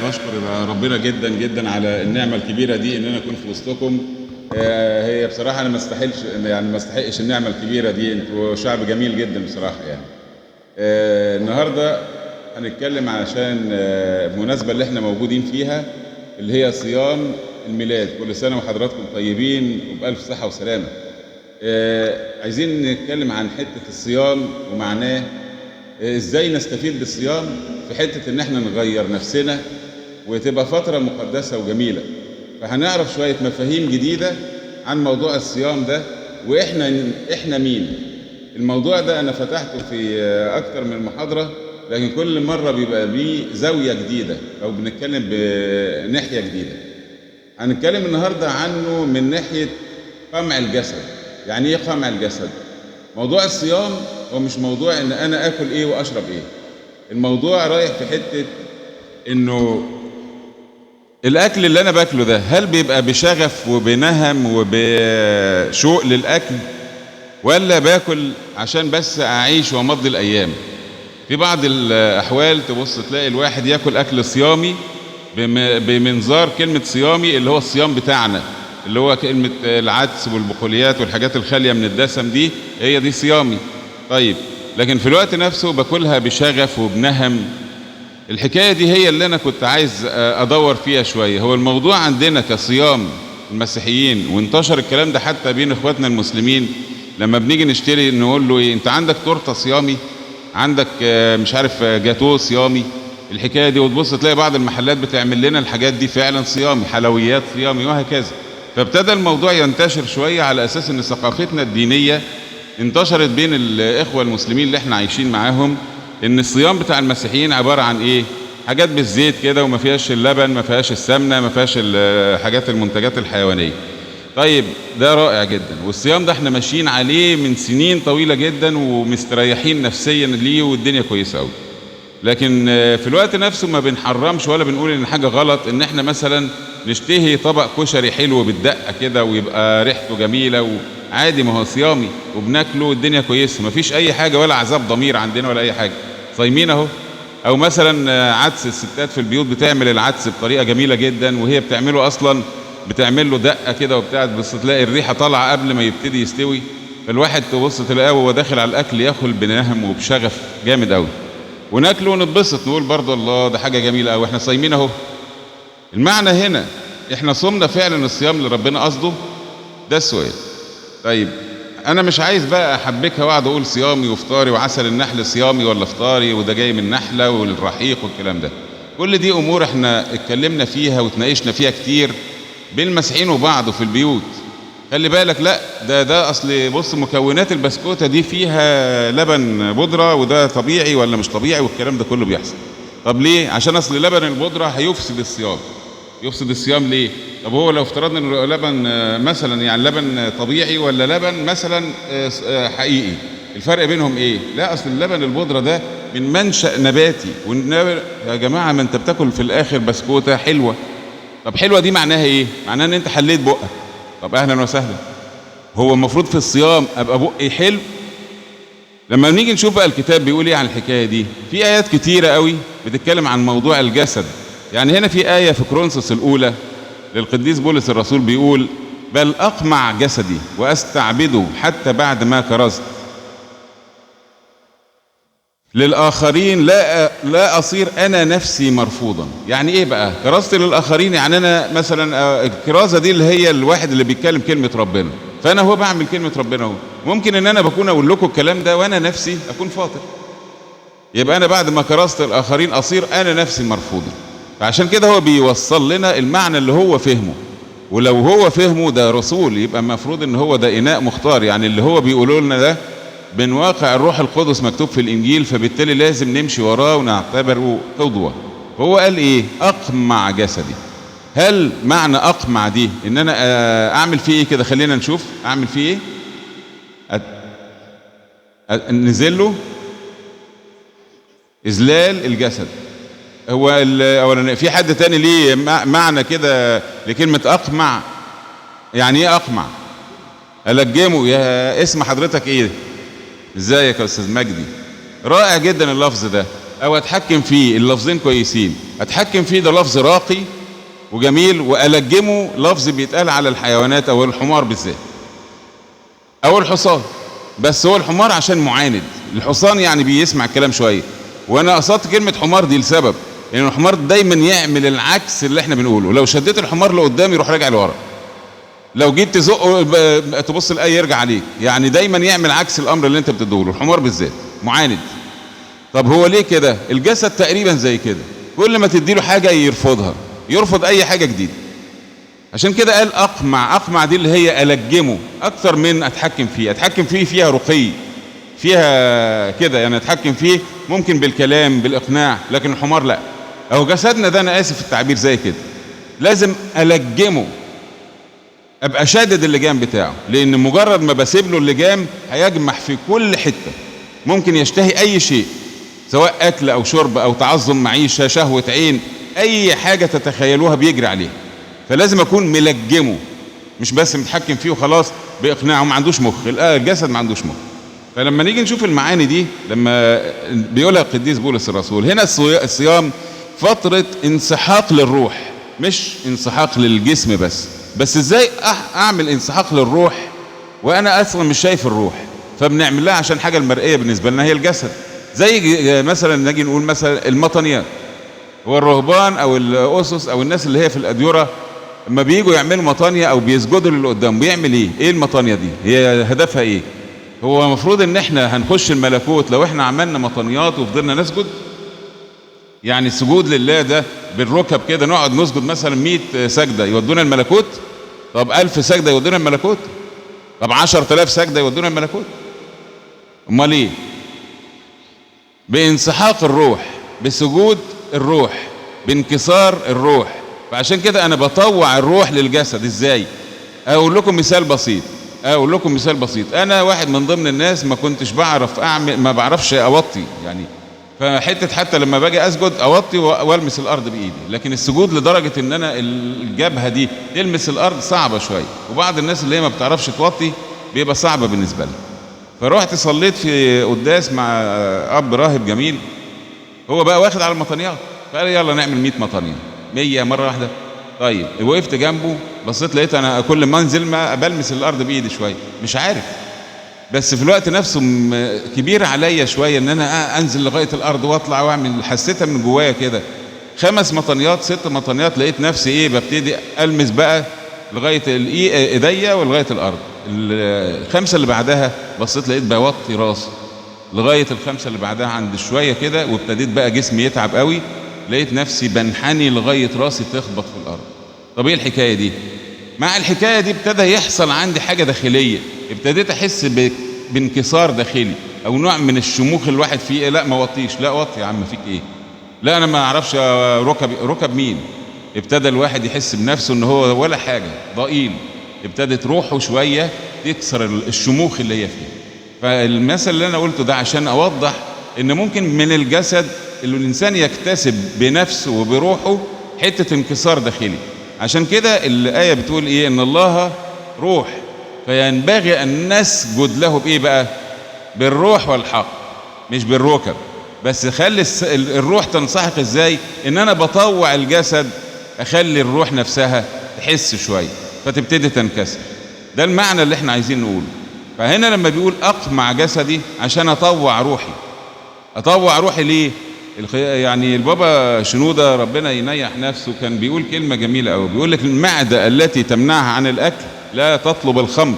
بشكر ربنا جدا جدا على النعمة الكبيرة دي ان انا اكون في وسطكم. هي بصراحة انا ما استحقش النعمة الكبيرة دي، انتوا شعب جميل جدا بصراحة يعني. النهاردة هنتكلم علشان المناسبة اللي احنا موجودين فيها اللي هي صيام الميلاد. كل سنة وحضراتكم طيبين وبألف صحة وسلامة. عايزين نتكلم عن حتة الصيام ومعناه، ازاي نستفيد بالصيام في حتة ان احنا نغير نفسنا وتبقى فترة مقدسة وجميلة. فهنعرف شوية مفاهيم جديدة عن موضوع الصيام ده، واحنا مين. الموضوع ده انا فتحته في اكتر من محاضرة، لكن كل مرة بيبقى ليه زاوية جديدة او بنتكلم بناحية جديدة. هنتكلم النهاردة عنه من ناحية قمع الجسد. يعني ايه قمع الجسد؟ موضوع الصيام هو مش موضوع ان انا اكل ايه واشرب ايه. الموضوع رايح في حتة انه الاكل اللي انا باكله ده هل بيبقى بشغف وبنهم وبشوق للاكل، ولا باكل عشان بس اعيش وامضي الايام. في بعض الاحوال تبص تلاقي الواحد ياكل اكل صيامي بمنظار كلمة صيامي اللي هو الصيام بتاعنا، اللي هو كلمة العدس والبقوليات والحاجات الخالية من الدسم دي، هي دي صيامي. طيب لكن في الوقت نفسه باكلها بشغف وبنهم. الحكاية دي هي اللي أنا كنت عايز أدور فيها شوية. هو الموضوع عندنا كصيام المسيحيين، وانتشر الكلام ده حتى بين إخواتنا المسلمين، لما بنيجي نشتري نقول له إيه، أنت عندك تورتة صيامي، عندك مش عارف جاتوه صيامي، الحكاية دي. وتبص تلاقي بعض المحلات بتعمل لنا الحاجات دي فعلا صيامي، حلويات صيامي وهكذا. فابتدى الموضوع ينتشر شوية على أساس إن ثقافتنا الدينية انتشرت بين الإخوة المسلمين اللي احنا عايشين معاهم، ان الصيام بتاع المسيحيين عبارة عن ايه؟ حاجات بالزيت كده، وما فيهاش اللبن، ما فيهاش السمنة، ما فيهاش حاجات المنتجات الحيوانية. طيب ده رائع جدا، والصيام ده احنا ماشيين عليه من سنين طويلة جدا ومستريحين نفسيا ليه والدنيا كويسة قوي. لكن في الوقت نفسه ما بنحرمش ولا بنقول ان حاجة غلط ان احنا مثلا نشتهي طبق كشري حلو بالدقة كده ويبقى ريحته جميلة عادي، ما هو صيامي وبناكله والدنيا كويسه، ما فيش اي حاجه ولا عذاب ضمير عندنا ولا اي حاجه، صايمين اهو. او مثلا عدس، الستات في البيوت بتعمل العدس بطريقه جميله جدا، وهي بتعمله اصلا بتعمل له دقه كده وبتاع، بس تلاقي الريحه طالعه قبل ما يبتدي يستوي. فالواحد تبص تلاقيه وهو داخل على الاكل ياكل بنهم وبشغف جامد قوي، وناكله ونتبسط نقول برضه الله ده حاجه جميله قوي، احنا صايمين اهو. المعنى هنا احنا صمنا فعلا الصيام اللي ربنا قصده؟ ده السؤال. طيب انا مش عايز بقى احبكها واقعد اقول صيامي وفطاري وعسل النحل صيامي ولا فطاري وده جاي من النحله والرحيق والكلام ده. كل دي امور احنا اتكلمنا فيها وتناقشنا فيها كتير بين المسيحيين وبعض في البيوت. خلي بالك، لا ده اصل بص مكونات البسكوته دي فيها لبن بودره وده طبيعي ولا مش طبيعي، والكلام ده كله بيحصل. طب ليه؟ عشان اصل لبن البودره هيفسد الصيام. يفسد الصيام ليه؟ طب هو لو افترضنا ان لبن مثلا يعني لبن طبيعي ولا لبن مثلا حقيقي، الفرق بينهم ايه؟ لا اصل اللبن البودره ده من منشأ نباتي، يا جماعه ما انت بتاكل في الاخر بسكوته حلوه. طب حلوه دي معناها ايه؟ معناها ان انت حليت بقك. طب اهلا وسهلا. هو المفروض في الصيام ابقى بقي حلو؟ لما نيجي نشوف بقى الكتاب بيقول ايه عن الحكايه دي، في ايات كتيره قوي بتتكلم عن موضوع الجسد. يعني هنا في آية في كورنثوس الأولى للقديس بولس الرسول بيقول: بل أقمع جسدي وأستعبده حتى بعد ما كرزت للآخرين لا أصير أنا نفسي مرفوضا. يعني إيه بقى كرزت للآخرين؟ يعني أنا مثلا الكرازة دي اللي هي الواحد اللي بيتكلم كلمة ربنا، فأنا هو بعمل كلمة ربنا هو، ممكن إن أنا بكون أقول لكم الكلام ده وأنا نفسي أكون فاطر، يبقى أنا بعد ما كرزت الآخرين أصير أنا نفسي مرفوضا. فعشان كده هو بيوصل لنا المعنى اللي هو فهمه، ولو هو فهمه ده رسول يبقى المفروض ان هو ده اناء مختار. يعني اللي هو بيقولوا لنا ده من واقع الروح القدس مكتوب في الانجيل، فبالتالي لازم نمشي وراه ونعتبره قدوة. هو قال ايه؟ اقمع جسدي. هل معنى اقمع دي ان انا اعمل فيه ايه كده؟ خلينا نشوف اعمل فيه ايه. له اذلال الجسد. هو اولا في حد تاني ليه معنى كده لكلمة اقمع؟ يعني ايه اقمع؟ الجمه. يا اسم حضرتك ايه؟ ازيك يا استاذ مجدي؟ رائع جدا اللفظ ده. او اتحكم فيه، اللفظين كويسين، اتحكم فيه ده لفظ راقي وجميل، والجمه لفظ بيتقال على الحيوانات او الحمار بالذات او الحصان. بس هو الحمار عشان معاند، الحصان يعني بيسمع الكلام شويه. وانا قصدت كلمه حمار دي لسبب، لان الحمار دايما يعمل العكس اللي احنا بنقوله. لو شديت الحمار لقدام يروح راجع لورا، لو جيت تزقه تبص الايه يرجع عليك، يعني دايما يعمل عكس الامر اللي انت بتدوله. الحمار بالذات معاند. طب هو ليه كده؟ الجسد تقريبا زي كده، كل ما تديله حاجه يرفضها، يرفض اي حاجه جديده. عشان كده قال اقمع. اقمع دي اللي هي الجمه اكتر من اتحكم فيه. اتحكم فيه فيها رقي، فيها كده يعني اتحكم فيه ممكن بالكلام بالاقناع، لكن الحمار لا. اهو جسدنا ده، انا اسف في التعبير، زي كده لازم الجمه، ابقى شادد اللجام بتاعه، لان مجرد ما بسيب له اللجام هيجمح في كل حته، ممكن يشتهي اي شيء، سواء اكل او شرب او تعظم معيشه، شهوه عين، اي حاجه تتخيلوها بيجري عليها. فلازم اكون ملجمه، مش بس متحكم فيه وخلاص باقناعه. ما عندوش مخ، الجسد ما عندوش مخ. فلما نيجي نشوف المعاني دي لما بيقولها القديس بولس الرسول، هنا الصيام فتره انسحاق للروح، مش انسحاق للجسم بس. بس ازاي اعمل انسحاق للروح وانا اصلا مش شايف الروح؟ فبنعمل لها عشان حاجه المرئيه بالنسبه لنا هي الجسد. زي مثلا نجي نقول مثلا المطنيات، هو الرهبان او الاسس او الناس اللي هي في الاديره لما بييجوا يعملوا مطانيه او بيسجدوا للي قدام، بيعمل ايه؟ ايه المطانيه دي؟ هي هدفها ايه؟ هو المفروض ان احنا هنخش الملكوت لو احنا عملنا مطانيات وفضلنا نسجد؟ يعني السجود لله ده بالركب كده، نقعد نسجد مثلا 100 سجده يودونا الملكوت؟ طب 1000 سجده يودونا الملكوت؟ طب 10000 سجده يودونا الملكوت؟ امال ايه؟ بانسحاق الروح، بسجود الروح، بانكسار الروح. فعشان كده انا بطوع الروح للجسد. ازاي؟ اقول لكم مثال بسيط. انا واحد من ضمن الناس ما كنتش بعرف اعمل، ما بعرفش اوطي يعني، حتى لما باجي اسجد اوطي والمس الارض بايدي، لكن السجود لدرجه ان انا الجبهه دي تلمس الارض صعبه شويه، وبعض الناس اللي هي ما بتعرفش توطي بيبقى صعبه بالنسبه لها. فروحت صليت في قداس مع اب راهب جميل، هو بقى واخد على المطانيات، فقال يلا نعمل 100 مطانيه، 100 مره واحده. طيب وقفت جنبه، بصيت لقيت انا كل ما انزل ما بلمس الارض بايدي شويه، مش عارف، بس في الوقت نفسه كبير عليا شويه ان انا انزل لغايه الارض واطلع واعمل. حسيتها من جوايا كده 5 مطانيات 6 مطانيات، لقيت نفسي ايه، ببتدي المس بقى لغايه ايديا ولغايه الارض. الخمسه اللي بعدها بصيت لقيت بوطي راسي لغايه الخمسه اللي بعدها عند شويه كده، وابتديت بقى جسمي يتعب قوي، لقيت نفسي بنحني لغايه راسي تخبط في الارض. طب ايه الحكايه دي؟ مع الحكايه دي ابتدى يحصل عندي حاجه داخليه، ابتديت احس بانكسار داخلي او نوع من الشموخ الواحد فيه إيه؟ لا ما وطيش، لا وطي يا عم، فيك ايه؟ لا انا ما اعرفش ركب مين. ابتدى الواحد يحس بنفسه ان هو ولا حاجه، ضئيل. ابتدت روحه شويه تكسر الشموخ اللي هي فيه. فالمثل اللي انا قلته ده عشان اوضح ان ممكن من الجسد اللي الانسان يكتسب بنفسه وبروحه حته انكسار داخلي. عشان كده الايه بتقول ايه؟ ان الله روح فينبغي ان نسجد له بايه بقى؟ بالروح والحق، مش بالركب بس. خلي الروح تنسحق ازاي؟ ان انا بطوع الجسد، اخلي الروح نفسها تحس شويه فتبتدي تنكسر. ده المعنى اللي احنا عايزين نقوله. فهنا لما بيقول اقمع جسدي عشان اطوع روحي. اطوع روحي ليه؟ يعني البابا شنودة ربنا ينيح نفسه كان بيقول كلمة جميلة قوي، بيقول لك المعدة التي تمنعها عن الأكل لا تطلب الخمر.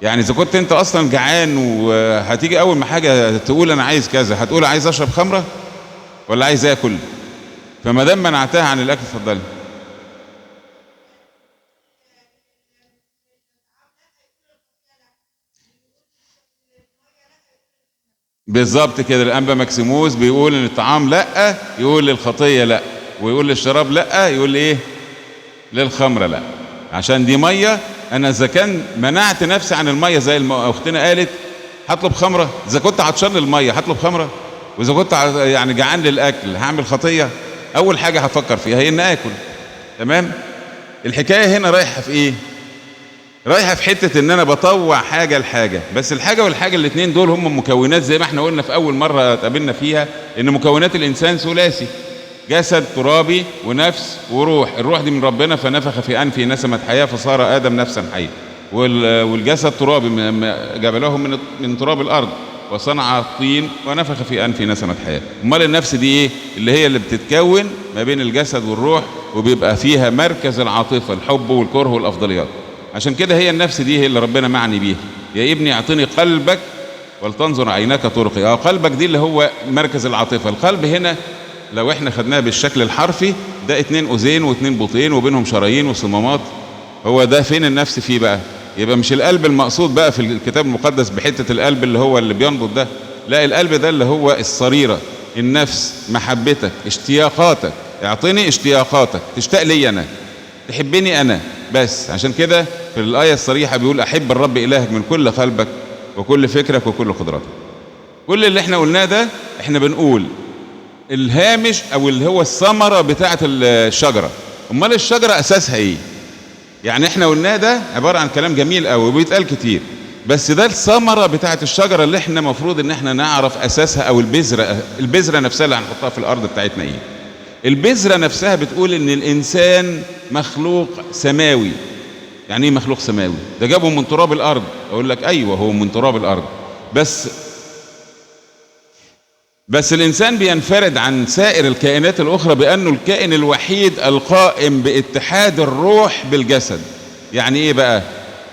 يعني إذا كنت أنت أصلا جعان وهتيجي أول ما حاجة تقول أنا عايز كذا، هتقول عايز أشرب خمرة ولا عايز آكل؟ فما دام منعتها عن الأكل اتفضلي. بالظبط كده، الأنبا مكسيموس بيقول ان الطعام لا، يقول للخطيه لا، ويقول للشراب لا، يقول ايه؟ للخمره لا. عشان دي ميه، انا اذا كان منعت نفسي عن الميه زي ما اختنا قالت هطلب خمره؟ اذا كنت عطشان للميه هطلب خمره؟ واذا كنت يعني جعان للاكل هعمل خطيه؟ اول حاجه هفكر فيها هي ان اكل. تمام؟ الحكايه هنا رايحه في ايه؟ رايحه في حته ان انا بطوع حاجه لحاجه، بس الحاجه والحاجه الاثنين دول هم مكونات، زي ما احنا قلنا في اول مره اتقابلنا فيها ان مكونات الانسان ثلاثي: جسد ترابي ونفس وروح. الروح دي من ربنا، فنفخ في انفه نسمه حياه فصار ادم نفسا حيه. والجسد ترابي جبله من تراب الارض وصنع الطين ونفخ في انفه نسمه حياه. امال النفس دي ايه؟ اللي هي اللي بتتكون ما بين الجسد والروح، وبيبقى فيها مركز العاطفه، الحب والكره والافضليات. عشان كده هي النفس دي هي اللي ربنا معني بيها: يا ابني اعطني قلبك ولتنظر عيناك طرقي. قلبك دي اللي هو مركز العاطفه. القلب هنا لو احنا خدناها بالشكل الحرفي ده 2 أذين و2 بطين وبينهم شرايين وصمامات. هو ده فين النفس فيه بقى؟ يبقى مش القلب المقصود بقى في الكتاب المقدس بحته القلب اللي هو اللي بينبض ده، لا، القلب ده اللي هو الصريره، النفس، محبتك، اشتياقاتك. اعطني اشتياقاتك، تشتاق لي انا، تحبني انا بس. عشان كده في الايه الصريحه بيقول: احب الرب الهك من كل قلبك وكل فكرك وكل قدرتك. كل اللي احنا قلناه ده احنا بنقول الهامش او اللي هو الثمره بتاعه الشجره. امال الشجره اساسها ايه؟ يعني احنا قلناه ده عباره عن كلام جميل قوي وبيتقال كتير، بس ده الثمره بتاعه الشجره اللي احنا المفروض ان احنا نعرف اساسها، او البذره نفسها اللي هنحطها في الارض بتاعتنا ايه. البذره نفسها بتقول ان الانسان مخلوق سماوي. يعني ايه مخلوق سماوي؟ ده جابه من تراب الارض. اقول لك ايوه، هو من تراب الارض، بس الإنسان بينفرد عن سائر الكائنات الأخرى بأنه الكائن الوحيد القائم باتحاد الروح بالجسد. يعني إيه بقى؟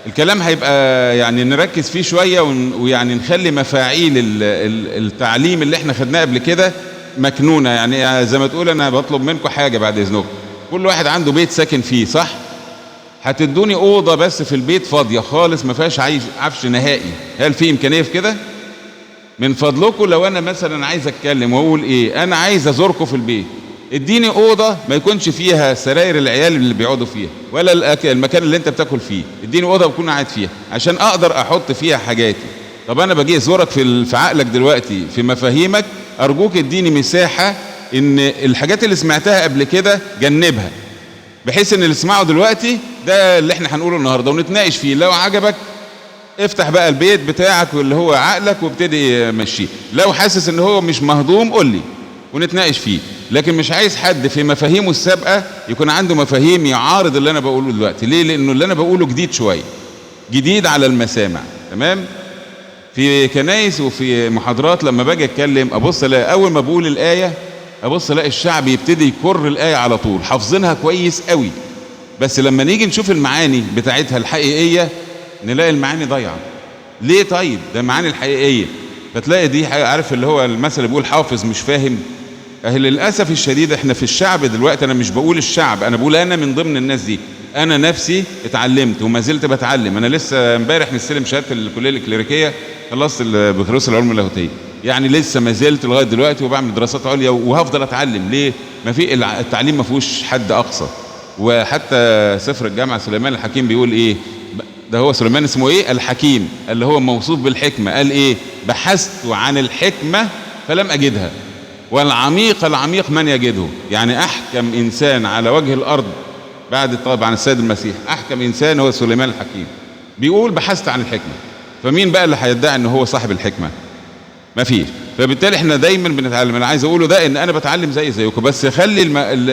الكلام هيبقى يعني نركز فيه شوية ويعني نخلي مفاعيل التعليم اللي احنا خدناه قبل كده مكنونة. يعني زي ما تقول أنا بطلب منكم حاجة بعد إذنكم. كل واحد عنده بيت ساكن فيه، صح؟ هتدوني أوضة بس في البيت فاضية خالص ما فيهاش عفش نهائي. هل في إمكانية في كده؟ من فضلكم لو انا مثلا عايز اتكلم واقول ايه، انا عايز ازوركم في البيت، اديني اوضه ما يكونش فيها سراير العيال اللي بيقعدوا فيها ولا المكان اللي انت بتاكل فيه، اديني اوضه بكون قاعد فيها عشان اقدر احط فيها حاجاتي. طب انا باجي ازورك في عقلك دلوقتي، في مفاهيمك، ارجوك اديني مساحه ان الحاجات اللي سمعتها قبل كده جنبها، بحيث ان اللي اسمعه دلوقتي ده اللي احنا هنقوله النهارده ونتناقش فيه. لو عجبك افتح بقى البيت بتاعك اللي هو عقلك وابتدي مشيه. لو حاسس ان هو مش مهضوم قول لي ونتناقش فيه، لكن مش عايز حد في مفاهيمه السابقه يكون عنده مفاهيم يعارض اللي انا بقوله دلوقتي. ليه؟ لانه اللي انا بقوله جديد شويه، جديد على المسامع. تمام؟ في كنايس وفي محاضرات لما باجي اتكلم ابص الاقي اول ما بقول الايه ابص الاقي الشعب يبتدي يكر الايه على طول، حافظينها كويس قوي، بس لما نيجي نشوف المعاني بتاعتها الحقيقيه نلاقي المعاني ضايعه. ليه؟ طيب ده المعاني الحقيقيه. فتلاقي دي عارف اللي هو المثل اللي بيقول حافظ مش فاهم. للاسف الشديد احنا في الشعب دلوقتي، انا مش بقول الشعب، انا بقول انا من ضمن الناس دي. انا نفسي اتعلمت وما زلت بتعلم. انا لسه امبارح مستلم شهاده الكليه الكليريكيه، خلصت بكالوريوس العلوم اللاهوتيه، يعني لسه ما زلت لغايه دلوقتي وبعمل دراسات عليا وهفضل اتعلم. ليه؟ ما في التعليم ما فيهوش حد اقصى. وحتى سفر الجامعه سليمان الحكيم بيقول ايه؟ ده هو سليمان اسمه ايه؟ الحكيم، اللي هو موصوف بالحكمه. قال ايه؟ بحثت عن الحكمه فلم اجدها، والعميق العميق من يجده. يعني احكم انسان على وجه الارض بعد طبعا السيد المسيح، احكم انسان هو سليمان الحكيم. بيقول بحثت عن الحكمه. فمين بقى اللي هيدعي ان هو صاحب الحكمه؟ ما فيش. فبالتالي احنا دايما بنتعلم. انا عايز اقوله ده ان انا بتعلم زيكم، بس خلي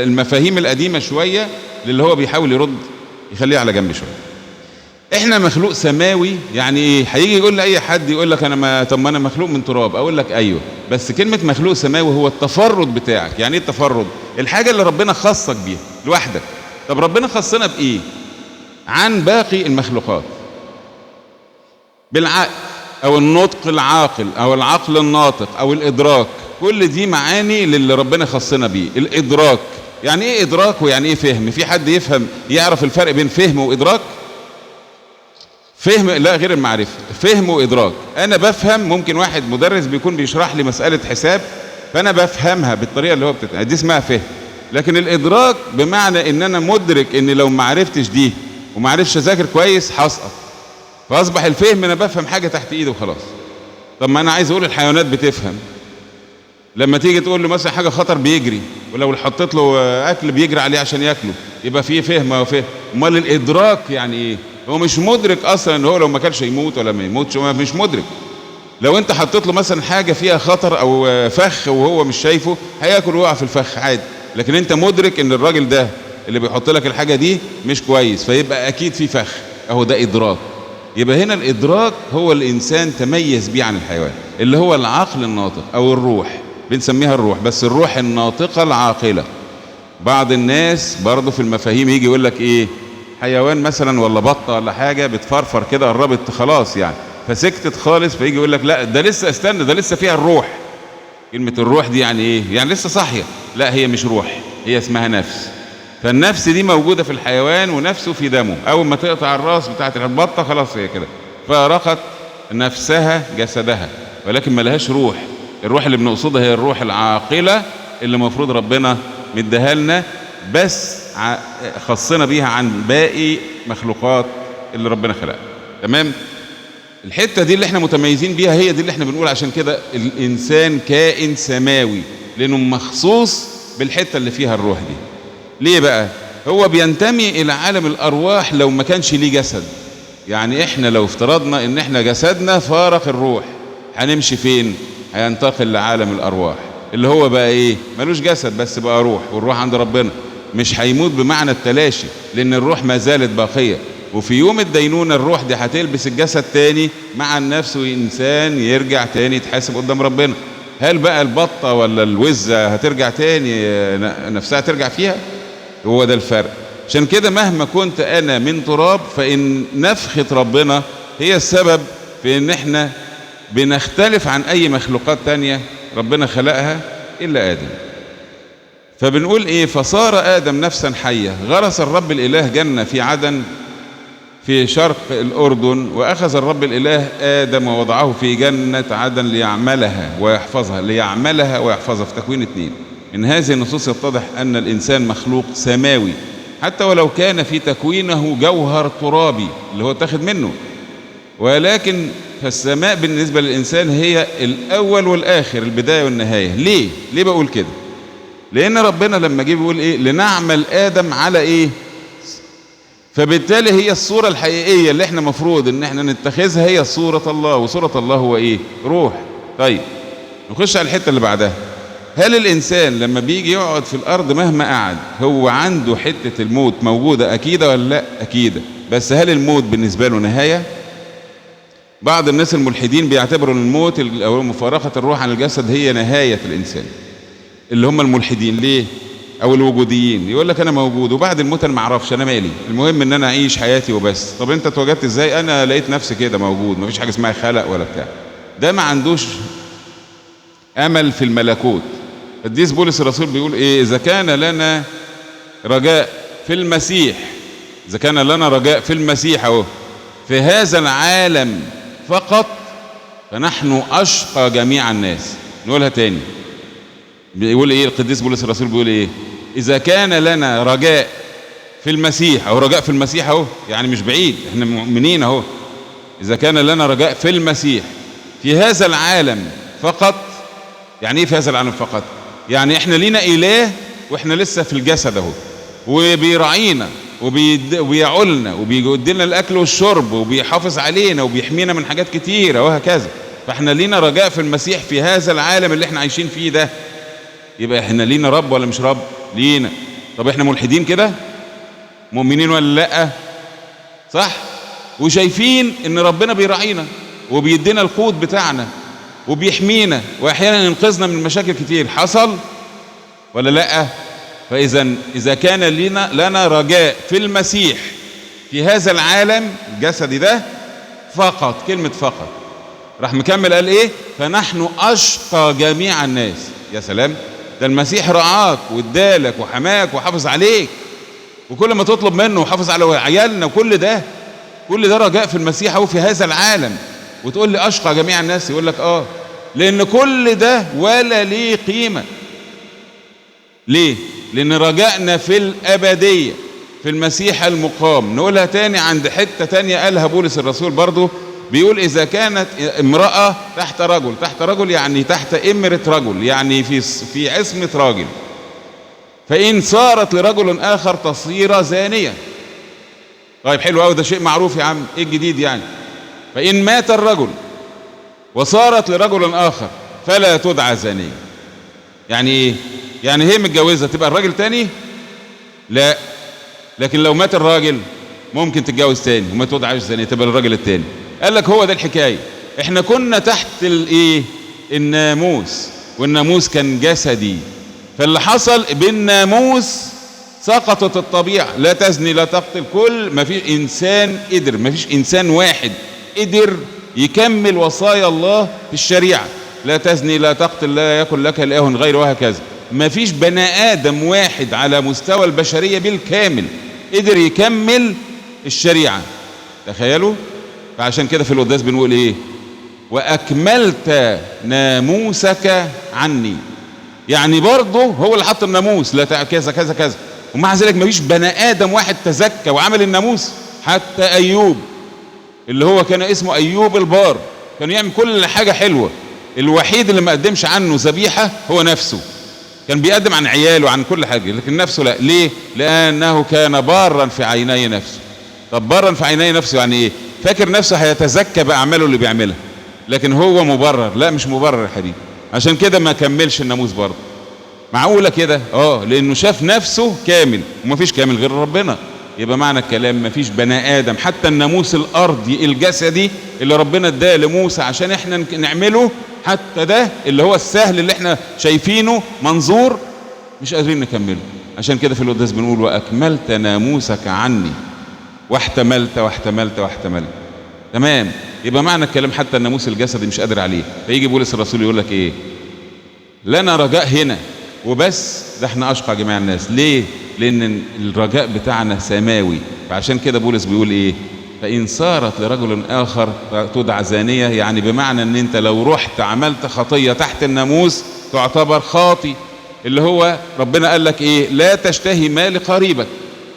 المفاهيم القديمه شويه للي هو بيحاول يرد يخليها على جنب شويه. احنا مخلوق سماوي. يعني ايه؟ هيجي يقول لاي حد يقول لك طب ما انا مخلوق من تراب، اقول لك ايوه، بس كلمه مخلوق سماوي هو التفرد بتاعك. يعني ايه التفرد؟ الحاجه اللي ربنا خصك بيها لوحدك. طب ربنا خصنا بايه عن باقي المخلوقات؟ بالعقل او النطق العاقل او العقل الناطق او الادراك. كل دي معاني للي ربنا خصنا بيه. الادراك يعني ايه ادراك ويعني ايه فهم؟ في حد يفهم يعرف الفرق بين فهم وادراك؟ فهم لا، غير المعرفة. فهم وإدراك. أنا بفهم، ممكن واحد مدرس بيكون بيشرح لي مسألة حساب فأنا بفهمها بالطريقة اللي هو دي اسمها فهم. لكن الإدراك بمعنى إن أنا مدرك إن لو ما عرفتش دي وما عرفتش أذاكر كويس هسقط، فأصبح الفهم أنا بفهم حاجة تحت إيدي وخلاص. طب ما أنا عايز أقول الحيوانات بتفهم. لما تيجي تقول له مثلا حاجة خطر بيجري، ولو حطيت له أكل بيجري عليه عشان ياكله، يبقى فيه فهم وفهم. أمال الإدراك يعني إيه؟ هو مش مدرك اصلا ان هو لو ما كانش يموت ولا ما يموتش، هو مش مدرك. لو انت حطيت له مثلا حاجه فيها خطر او فخ وهو مش شايفه، هياكل ويقع في الفخ عادي. لكن انت مدرك ان الراجل ده اللي بيحط لك الحاجه دي مش كويس، فيبقى اكيد في فخ. اهو ده ادراك. يبقى هنا الادراك هو الانسان تميز بيه عن الحيوان، اللي هو العقل الناطق او الروح، بنسميها الروح، بس الروح الناطقه العاقله. بعض الناس برضه في المفاهيم يجي يقول لك ايه، حيوان مثلا ولا بطه ولا حاجه بتفرفر كده قربت خلاص يعني فسكتت خالص، فيجي يقول لك لا ده لسه استنى، ده لسه فيها الروح. كلمه الروح دي يعني ايه؟ يعني لسه صاحيه. لا، هي مش روح، هي اسمها نفس. فالنفس دي موجوده في الحيوان ونفسه في دمه. اول ما تقطع الراس بتاعت البطه خلاص هي كده فارقت نفسها جسدها، ولكن ما لهاش روح. الروح اللي بنقصدها هي الروح العاقله اللي المفروض ربنا مديها لنا، بس خصنا بيها عن باقي مخلوقات اللي ربنا خلقها. تمام؟ الحته دي اللي احنا متميزين بيها هي دي اللي احنا بنقول عشان كده الانسان كائن سماوي، لانه مخصوص بالحته اللي فيها الروح دي. ليه بقى؟ هو بينتمي الى عالم الارواح لو ما كانش ليه جسد. يعني احنا لو افترضنا ان احنا جسدنا فارق الروح، هنمشي فين؟ هينتقل لعالم الارواح اللي هو بقى ايه؟ ملوش جسد بس بقى روح، والروح عند ربنا مش هيموت بمعنى التلاشي، لان الروح ما زالت باقيه. وفي يوم الدينونة الروح دي هتلبس الجسد تاني مع النفس، وإنسان يرجع تاني يتحاسب قدام ربنا. هل بقى البطة ولا الوزة هترجع تاني نفسها ترجع فيها؟ هو ده الفرق. عشان كده مهما كنت أنا من تراب، فإن نفخة ربنا هي السبب في إن إحنا بنختلف عن أي مخلوقات تانية ربنا خلقها إلا آدم. فبنقول إيه؟ فصار آدم نفسا حية. غرس الرب الإله جنة في عدن في شرق الأردن، وأخذ الرب الإله آدم ووضعه في جنة عدن ليعملها ويحفظها. ليعملها ويحفظها في تكوين 2. من هذه النصوص يتضح أن الإنسان مخلوق سماوي، حتى ولو كان في تكوينه جوهر ترابي اللي هو تاخد منه، ولكن فالسماء بالنسبة للإنسان هي الأول والآخر، البداية والنهاية. ليه؟ ليه بقول كده؟ لأن ربنا لما جه بيقول إيه؟ لنعمل آدم على إيه؟ فبالتالي هي الصورة الحقيقية اللي احنا مفروض ان احنا نتخذها هي صورة الله، وصورة الله هو ايه؟ روح. طيب نخش على الحتة اللي بعدها. هل الانسان لما بيجي يقعد في الارض مهما قعد هو عنده حتة الموت موجودة اكيدة ولا لا؟ اكيدة. بس هل الموت بالنسبة له نهاية؟ بعض الناس الملحدين بيعتبروا ان الموت او مفارقة الروح عن الجسد هي نهاية الانسان، اللي هم الملحدين. ليه؟ او الوجوديين. يقول لك انا موجود وبعد الموت انا ما اعرفش، انا مالي، المهم ان انا اعيش حياتي وبس. طب انت اتوجدت ازاي؟ انا لقيت نفسي كده موجود، مفيش حاجه اسمها خلق ولا بتاع. ده ما عندوش امل في الملكوت. القديس بولس الرسول بيقول ايه؟ اذا كان لنا رجاء في المسيح، اذا كان لنا رجاء في المسيح اهو في هذا العالم فقط، فنحن اشقى جميع الناس. نقولها تاني. بيقول ايه القديس بولس الرسول؟ بيقول ايه؟ اذا كان لنا رجاء في المسيح، او رجاء في المسيح اهو، يعني مش بعيد، احنا مؤمنين اهو. اذا كان لنا رجاء في المسيح في هذا العالم فقط. يعني ايه في هذا العالم فقط؟ يعني احنا لينا اله واحنا لسه في الجسد اهو، وبيراعينا وبيعولنا وبيجود لنا الاكل والشرب وبيحافظ علينا وبيحمينا من حاجات كتيره وهكذا. فاحنا لينا رجاء في المسيح في هذا العالم اللي احنا عايشين فيه ده. يبقى احنا لينا رب ولا مش رب؟ لينا. طب احنا ملحدين كده؟ مؤمنين ولا لا؟ صح؟ وشايفين ان ربنا بيراعينا وبيدينا القوت بتاعنا وبيحمينا واحيانا ينقذنا من مشاكل كتير. حصل ولا لا؟ فاذا كان لنا رجاء في المسيح في هذا العالم الجسدي ده فقط، كلمة فقط، راح مكمل قال ايه؟ فنحن اشقى جميع الناس. يا سلام، ده المسيح رعاك وادالك وحماك وحافظ عليك، وكل ما تطلب منه وحافظ على عيالنا، وكل ده رجاء في المسيح او في هذا العالم. وتقول لي اشقى جميع الناس؟ يقول لك لان كل ده ولا ليه قيمة. ليه؟ لان رجائنا في الابدية في المسيح المقام. نقولها تاني عند حتة تانية قالها بولس الرسول برضو، بيقول إذا كانت امرأة تحت رجل يعني تحت إمرة رجل، يعني في عصمة راجل، فإن صارت لرجل آخر تصير زانية. طيب حلو قوي، ده شيء معروف يا عم، ايه الجديد يعني؟ فإن مات الرجل وصارت لرجل آخر فلا تدعى زانية. يعني ايه؟ يعني هي متجوزة تبقى الراجل تاني؟ لا، لكن لو مات الراجل ممكن تتجوز تاني وما تدعاش زانية، تبقى الراجل التاني. قال لك هو ده الحكاية. احنا كنا تحت الايه؟ الناموس، والناموس كان جسدي، فاللي حصل بالناموس سقطت الطبيعة، لا تزني لا تقتل. ما فيش انسان قدر، ما فيش انسان واحد قدر يكمل وصايا الله في الشريعة، لا تزني لا تقتل لا يكن لك إله غير، وهكذا. ما فيش بني آدم واحد على مستوى البشرية بالكامل قدر يكمل الشريعة، تخيلوا. فعشان كده في القداس بنقول ايه؟ وأكملت ناموسك عني. يعني برضه هو اللي حط الناموس، لا كذا كذا كذا، ومع ذلك ما فيش بني آدم واحد تزكى وعمل الناموس. حتى أيوب اللي هو كان اسمه أيوب البار، كان يعمل كل حاجة حلوة، الوحيد اللي ما قدمش عنه ذبيحة هو نفسه. كان بيقدم عن عياله عن كل حاجة، لكن نفسه لا. ليه؟ لأنه كان بارا في عيني نفسه. طب بارا في عيني نفسه يعني ايه؟ فاكر نفسه هيتزكى بأعماله اللي بيعملها، لكن هو مبرر. لا، مش مبرر يا حبيبي. عشان كده ما كملش الناموس برضه. معقولة كده؟ لأنه شاف نفسه كامل، ومفيش كامل غير ربنا. يبقى معنى الكلام مفيش بني آدم، حتى الناموس الأرضي الجسدي اللي ربنا اداه لموسى عشان احنا نعمله، حتى ده اللي هو السهل اللي احنا شايفينه منظور، مش قادرين نكمله. عشان كده في القداس بنقول وأكملت ناموسك عني، واحتملت واحتملت واحتملت. تمام. يبقى معنى الكلام حتى الناموس الجسدي مش قادر عليه. فيجي بولس الرسول يقول لك ايه؟ لنا رجاء هنا وبس، ده احنا اشقى جميع الناس. ليه؟ لان الرجاء بتاعنا سماوي. فعشان كده بولس بيقول ايه؟ فإن صارت لرجل آخر تدعى زانية. يعني بمعنى ان انت لو رحت عملت خطية تحت الناموس تعتبر خاطي. اللي هو ربنا قال لك ايه؟ لا تشتهي مال قريبك.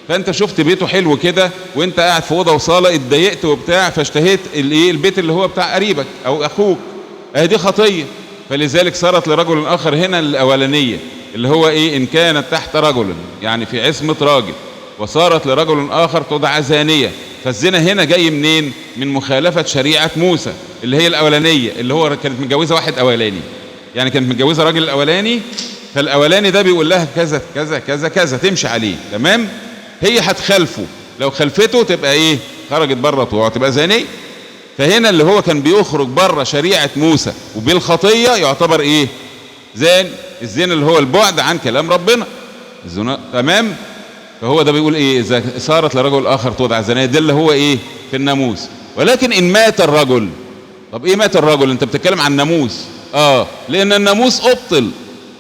فانت شفت بيته حلو كده وانت قاعد في اوضه وصاله، اتضايقت وبتاع، فاشتهيت الايه؟ البيت اللي هو بتاع قريبك او اخوك. دي خطيه. فلذلك صارت لرجل اخر هنا الاولانيه اللي هو ايه؟ ان كانت تحت رجل، يعني في عصمه راجل، وصارت لرجل اخر تدعى زانيه. فالزنا هنا جاي منين؟ من مخالفه شريعه موسى اللي هي الاولانيه، اللي هو كانت متجوزه واحد اولاني، يعني كانت متجوزه راجل الاولاني، فالاولاني ده بيقول لها كذا كذا كذا كذا تمشي عليه. تمام. هي هتخالفه، لو خلفته تبقى ايه؟ خرجت بره، تبقى زانيه. فهنا اللي هو كان بيخرج بره شريعه موسى وبالخطيه يعتبر ايه؟ زان. الزنا اللي هو البعد عن كلام ربنا، الزنا. تمام. فهو ده بيقول ايه؟ اذا صارت لرجل اخر تدعى زانيه، ده اللي هو ايه؟ في الناموس. ولكن ان مات الرجل. طب ايه مات الرجل؟ انت بتتكلم عن الناموس. لان الناموس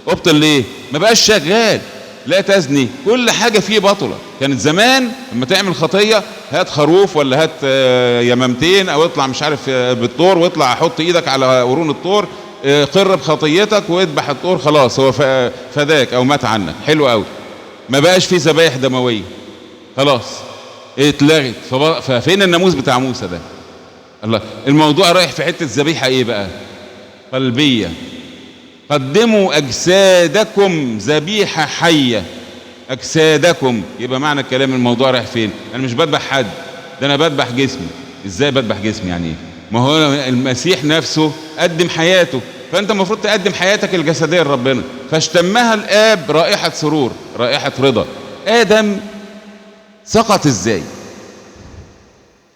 ابطل ليه؟ ما بقاش شغال. لا تزني، كل حاجة فيه بطلة. كانت زمان لما تعمل خطية هات خروف ولا هات يمامتين او اطلع مش عارف بالطور، واطلع حط ايدك على قرون الطور، قرب خطيتك واذبح الطور، خلاص هو فداك او مات عنك. حلو قوي. ما بقاش فيه ذبايح دموية، خلاص اتلغت. ففين الناموس بتاع موسى ده؟ الله، الموضوع رايح في حتة ذبيحة ايه بقى؟ قلبية. قدموا أجسادكم ذبيحة حية. أجسادكم، يبقى معنى الكلام الموضوع رايح فين؟ أنا مش بذبح حد، ده أنا بذبح جسمي. إزاي بذبح جسمي؟ يعني إيه؟ ما هو المسيح نفسه قدم حياته، فأنت المفروض تقدم حياتك الجسدية لربنا. فاشتمها الآب رائحة سرور، رائحة رضا. آدم سقط إزاي؟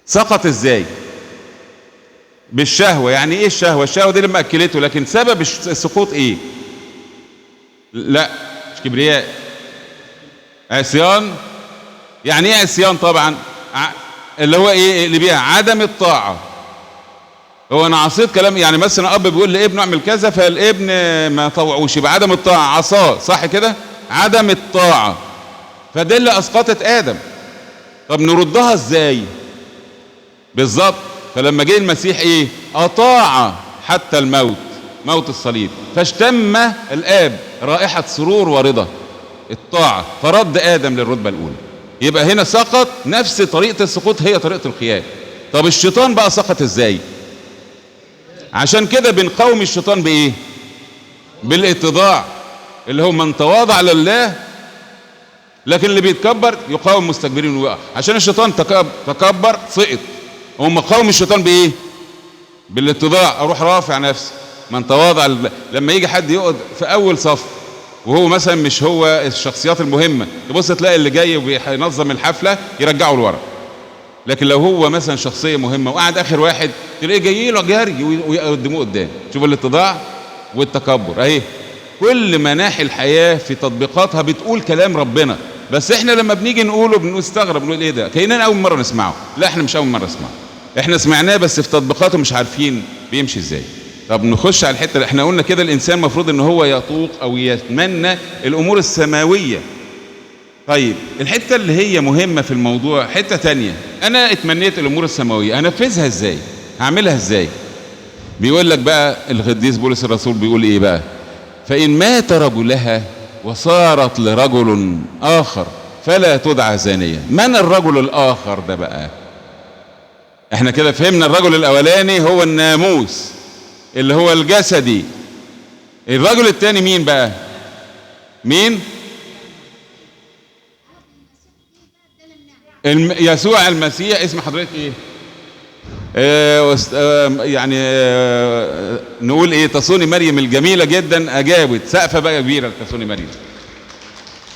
سقط إزاي؟ بالشهوة. يعني ايه الشهوة؟ الشهوة دي لما اكلته، لكن سبب السقوط ايه؟ لا مش كبرياء، عصيان. يعني ايه عصيان؟ طبعا اللي هو ايه؟ اللي بيها عدم الطاعة. هو انا عصيت كلام، يعني مثلا اب بيقول لابنه اعمل كذا فالابن ما طوعوش، يبقى عدم الطاعة، عصاه، صح كده؟ عدم الطاعة. فده اللي اسقطت ادم. طب نردها ازاي؟ بالظبط. فلما جه المسيح ايه؟ اطاع حتى الموت، موت الصليب، فاشتم الاب رائحة سرور ورضا، الطاعة، فرد ادم للرتبة الاولى. يبقى هنا سقط. نفس طريقة السقوط هي طريقة القيام. طب الشيطان بقى سقط ازاي؟ عشان كده بنقاوم الشيطان بايه؟ بالاتضاع، اللي هو من تواضع لله لكن اللي بيتكبر يقاوم مستكبرين ويقع. عشان الشيطان تكبر سقط. هم قاوم الشيطان بايه؟ بالاتضاع. اروح رافع نفسي. من تواضع لما يجي حد يقعد في اول صف وهو مثلا مش هو الشخصيات المهمه، تبص تلاقي اللي جاي وبينظم الحفله يرجعه لورا. لكن لو هو مثلا شخصيه مهمه وقعد اخر واحد، تلاقيه جاي له جري ويقدموه قدام. شوف الاتضاع والتكبر اهي. كل مناحي الحياه في تطبيقاتها بتقول كلام ربنا، بس احنا لما بنيجي نقوله بنستغرب، نقول ايه ده؟ كأننا اول مره نسمعه. لا، احنا مش اول مره نسمعه، احنا سمعناه بس في تطبيقاته مش عارفين بيمشي ازاي. طب نخش على الحته اللي احنا قلنا كده. الانسان المفروض ان هو يطوق او يتمنى الامور السماويه. طيب الحته اللي هي مهمه في الموضوع حته تانية. انا اتمنيت الامور السماويه، هنفذها ازاي؟ هعملها ازاي؟ بيقول لك بقى القديس بولس الرسول بيقول ايه بقى؟ فإن مات رجلها وصارت لرجل آخر فلا تدعى زانية. من الرجل الآخر ده بقى؟ احنا كده فهمنا الرجل الأولاني هو الناموس اللي هو الجسدي. الرجل الثاني مين بقى؟ مين؟ يسوع المسيح. اسم حضرتك ايه؟ يعني نقول ايه؟ تصوني مريم الجميلة جدا اجابت. سقفة بقى كبيرة لتصوني مريم.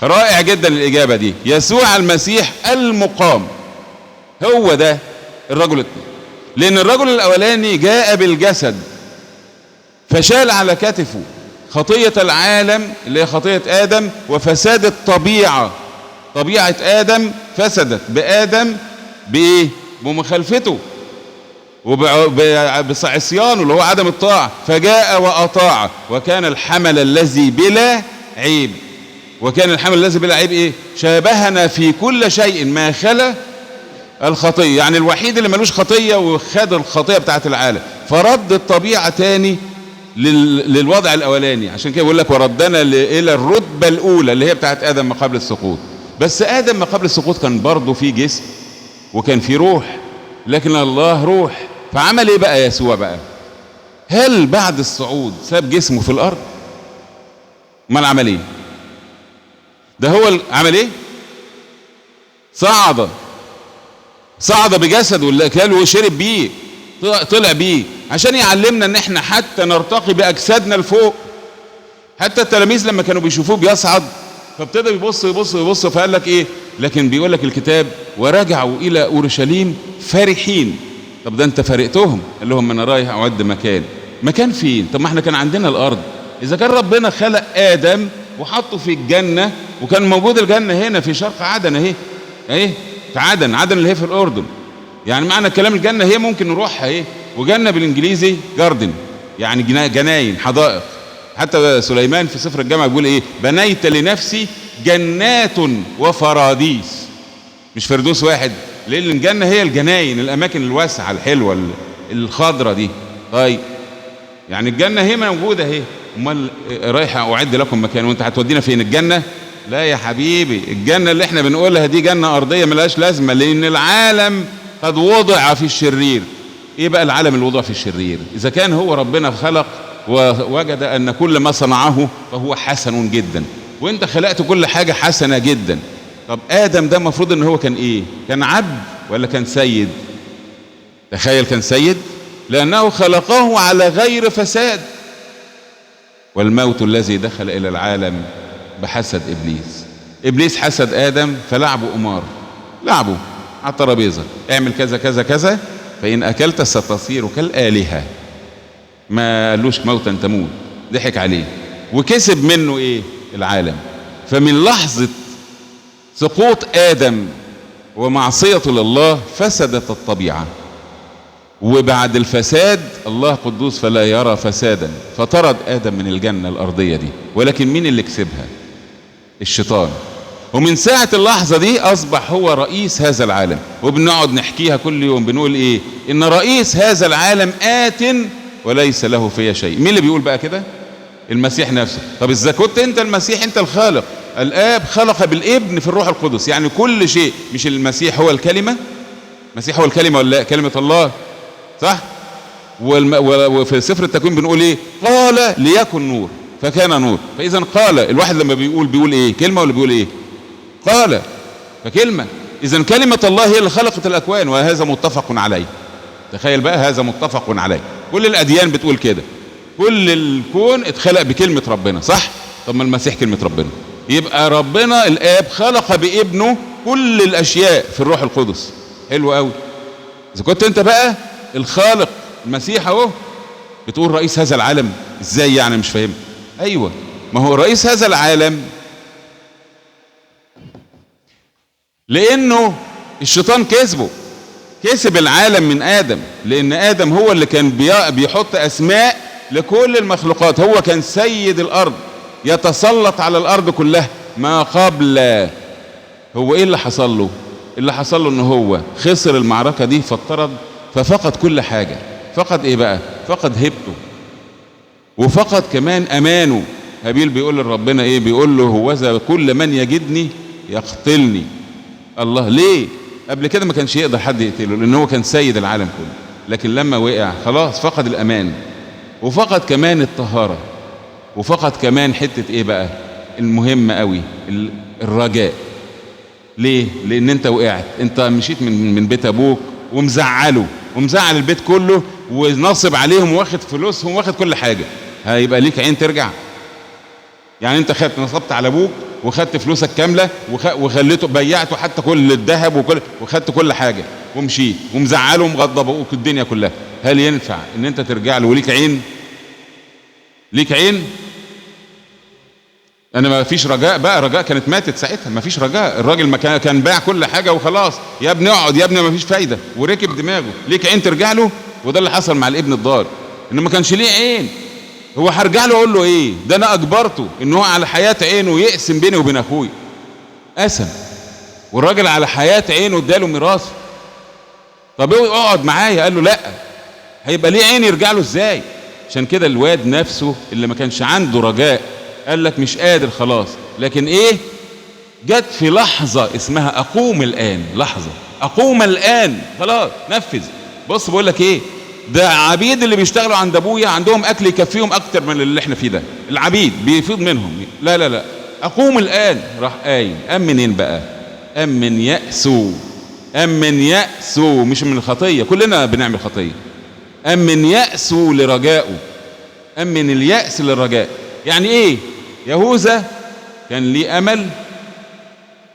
رائع جدا الاجابة دي. يسوع المسيح المقام هو ده الرجل الثاني. لان الرجل الاولاني جاء بالجسد فشال على كتفه خطية العالم اللي هي خطية ادم وفساد الطبيعة. طبيعة ادم فسدت بادم بايه؟ بمخالفته وبعصيانه اللي هو عدم الطاعة. فجاء وأطاع وكان الحمل الذي بلا عيب. وكان الحمل الذي بلا عيب ايه؟ شابهنا في كل شيء ما خلا الخطية. يعني الوحيد اللي ملوش خطية وخد الخطية بتاعت العالم، فرد الطبيعة تاني للوضع الأولاني. عشان كده بيقول لك وردنا إلى الرتبة الأولى اللي هي بتاعت آدم ما قبل السقوط. بس آدم ما قبل السقوط كان برضه فيه جسم وكان فيه روح، لكن الله روح. فعمل ايه بقى يسوع بقى؟ هل بعد الصعود ساب جسمه في الارض؟ امال عمل ايه؟ ده هو عمل ايه؟ صعد بجسده اللي اكله وشرب بيه، طلع بيه عشان يعلمنا ان احنا حتى نرتقي باجسادنا لفوق. حتى التلاميذ لما كانوا بيشوفوه بيصعد فابتدى يبص فقال لك ايه؟ لكن بيقول لك الكتاب ورجعوا الى اورشليم فرحين. طب ده انت فارقتهم، قال لهم انا رايح اعد مكان فين؟ طب ما احنا كان عندنا الارض. اذا كان ربنا خلق ادم وحطه في الجنه وكان موجود الجنه هنا في شرق عدن اهي في عدن اللي هي في الاردن. يعني معنى كلام الجنه هي ممكن نروحها اهي. وجنه بالانجليزي جاردن، يعني جناين حدائق. حتى سليمان في سفر الجامعة بيقول ايه؟ بنيت لنفسي جنات وفراديس. مش فردوس واحد، لان الجنة هي الجناين، الاماكن الواسعة الحلوة الخضرة دي. طيب يعني الجنة هي موجودة اهي. امال رايحة اعد لكم مكان وانت هتودينا فين؟ الجنة؟ لا يا حبيبي، الجنة اللي احنا بنقولها دي جنة ارضية ملهاش لازمة، لان العالم قد وضع في الشرير. ايه بقى العالم اللي وضع في الشرير؟ اذا كان هو ربنا خلق ووجد ان كل ما صنعه فهو حسن جدا، وانت خلقت كل حاجة حسنة جدا. طب ادم ده المفروض ان هو كان ايه؟ كان عبد ولا كان سيد؟ تخيل، كان سيد لانه خلقه على غير فساد. والموت الذي دخل الى العالم بحسد ابليس حسد ادم فلعبوا قمار، لعبوا على الترابيزه، اعمل كذا كذا كذا فان اكلت ستصير كالالهه. ما قالوش موتا تموت، ضحك عليه وكسب منه ايه؟ العالم. فمن لحظة سقوط آدم ومعصيته لله فسدت الطبيعة، وبعد الفساد الله قدوس فلا يرى فسادا، فطرد آدم من الجنة الأرضية دي. ولكن مين اللي كسبها؟ الشيطان. ومن ساعة اللحظة دي أصبح هو رئيس هذا العالم. وبنقعد نحكيها كل يوم، بنقول إيه؟ إن رئيس هذا العالم آت وليس له فيه شيء. مين اللي بيقول بقى كده؟ المسيح نفسه. طب إذا كنت أنت المسيح، أنت الخالق، الآب خلق بالابن في الروح القدس، يعني كل شيء. مش المسيح هو الكلمة؟ المسيح هو الكلمة ولا كلمة الله؟ صح؟ وفي سفر التكوين بنقول إيه؟ قال ليكن نور فكان نور. فإذا قال، الواحد لما بيقول إيه؟ كلمة ولا بيقول إيه؟ قال، فكلمة. إذن كلمة الله هي اللي خلقت الأكوان، وهذا متفق عليه. تخيل بقى، هذا متفق عليه. كل الأديان بتقول كده، كل الكون اتخلق بكلمة ربنا، صح؟ طب ما المسيح كلمة ربنا، يبقى ربنا الآب خلق بابنه كل الأشياء في الروح القدس. حلو قوي. إذا كنت أنت بقى الخالق المسيح أهو، بتقول رئيس هذا العالم إزاي يعني؟ مش فاهم. أيوة، ما هو رئيس هذا العالم لأنه الشيطان كسب العالم من آدم، لأن آدم هو اللي كان بيحط أسماء لكل المخلوقات، هو كان سيد الأرض، يتسلط على الأرض كلها ما قبل. هو إيه اللي حصل له؟ اللي حصل له إن هو خسر المعركة دي فاضطرد، ففقد كل حاجة. فقد إيه بقى؟ فقد هيبته، وفقد كمان أمانه. هابيل بيقول لربنا إيه؟ بيقول له هوذا كل من يجدني يقتلني. الله، ليه؟ قبل كده ما كانش يقدر حد يقتله، لأن هو كان سيد العالم كله. لكن لما وقع خلاص فقد الأمان، وفقد كمان الطهارة، وفقد كمان حتة إيه بقى؟ المهمة قوي، الرجاء. ليه؟ لأن أنت وقعت، أنت مشيت من بيت أبوك ومزعل البيت كله، ونصب عليهم، واخد فلوسهم، واخد كل حاجة. هيبقى ليك عين ترجع؟ يعني أنت نصبت على أبوك وخدت فلوسك كاملة وخليته، بيعته حتى كل الذهب وخدت كل حاجة ومشيت، ومزعله ومغضب أبوك الدنيا كلها. هل ينفع إن أنت ترجع له وليك عين؟ ليك عين؟ أنا ما فيش رجاء بقى، رجاء كانت ماتت ساعتها، ما فيش رجاء. الراجل ما كان باع كل حاجة وخلاص. يا ابني اقعد، يا ابني ما فيش فايدة، وركب دماغه. ليك عين ترجع له؟ وده اللي حصل مع الابن الضال، إنه ما كانش ليه عين. هو هرجع له اقول له ايه؟ ده انا اجبرته ان هو على حياة عينه يقسم بيني وبين اخوي، قسم. والراجل على حياة عينه اداله ميراثه. طب اقعد معايا، قال له لا. هيبقى ليه عين يرجع له ازاي؟ عشان كده الواد نفسه اللي ما كانش عنده رجاء قال لك مش قادر خلاص. لكن ايه؟ جت في لحظة اسمها اقوم الان، لحظة اقوم الان، خلاص نفذ. بص بقول لك ايه، ده عبيد اللي بيشتغلوا عند ابويا عندهم اكل يكفيهم اكتر من اللي احنا فيه ده. العبيد بيفيض منهم. لا اقوم الان. راح قايم. ام منين بقى؟ ام من يأسوا. ام من يأسوا، مش من الخطية، كلنا بنعمل خطية. ام من يأسوا لرجائه. ام من اليأس للرجاء. يعني ايه؟ يهوذا كان ليه امل.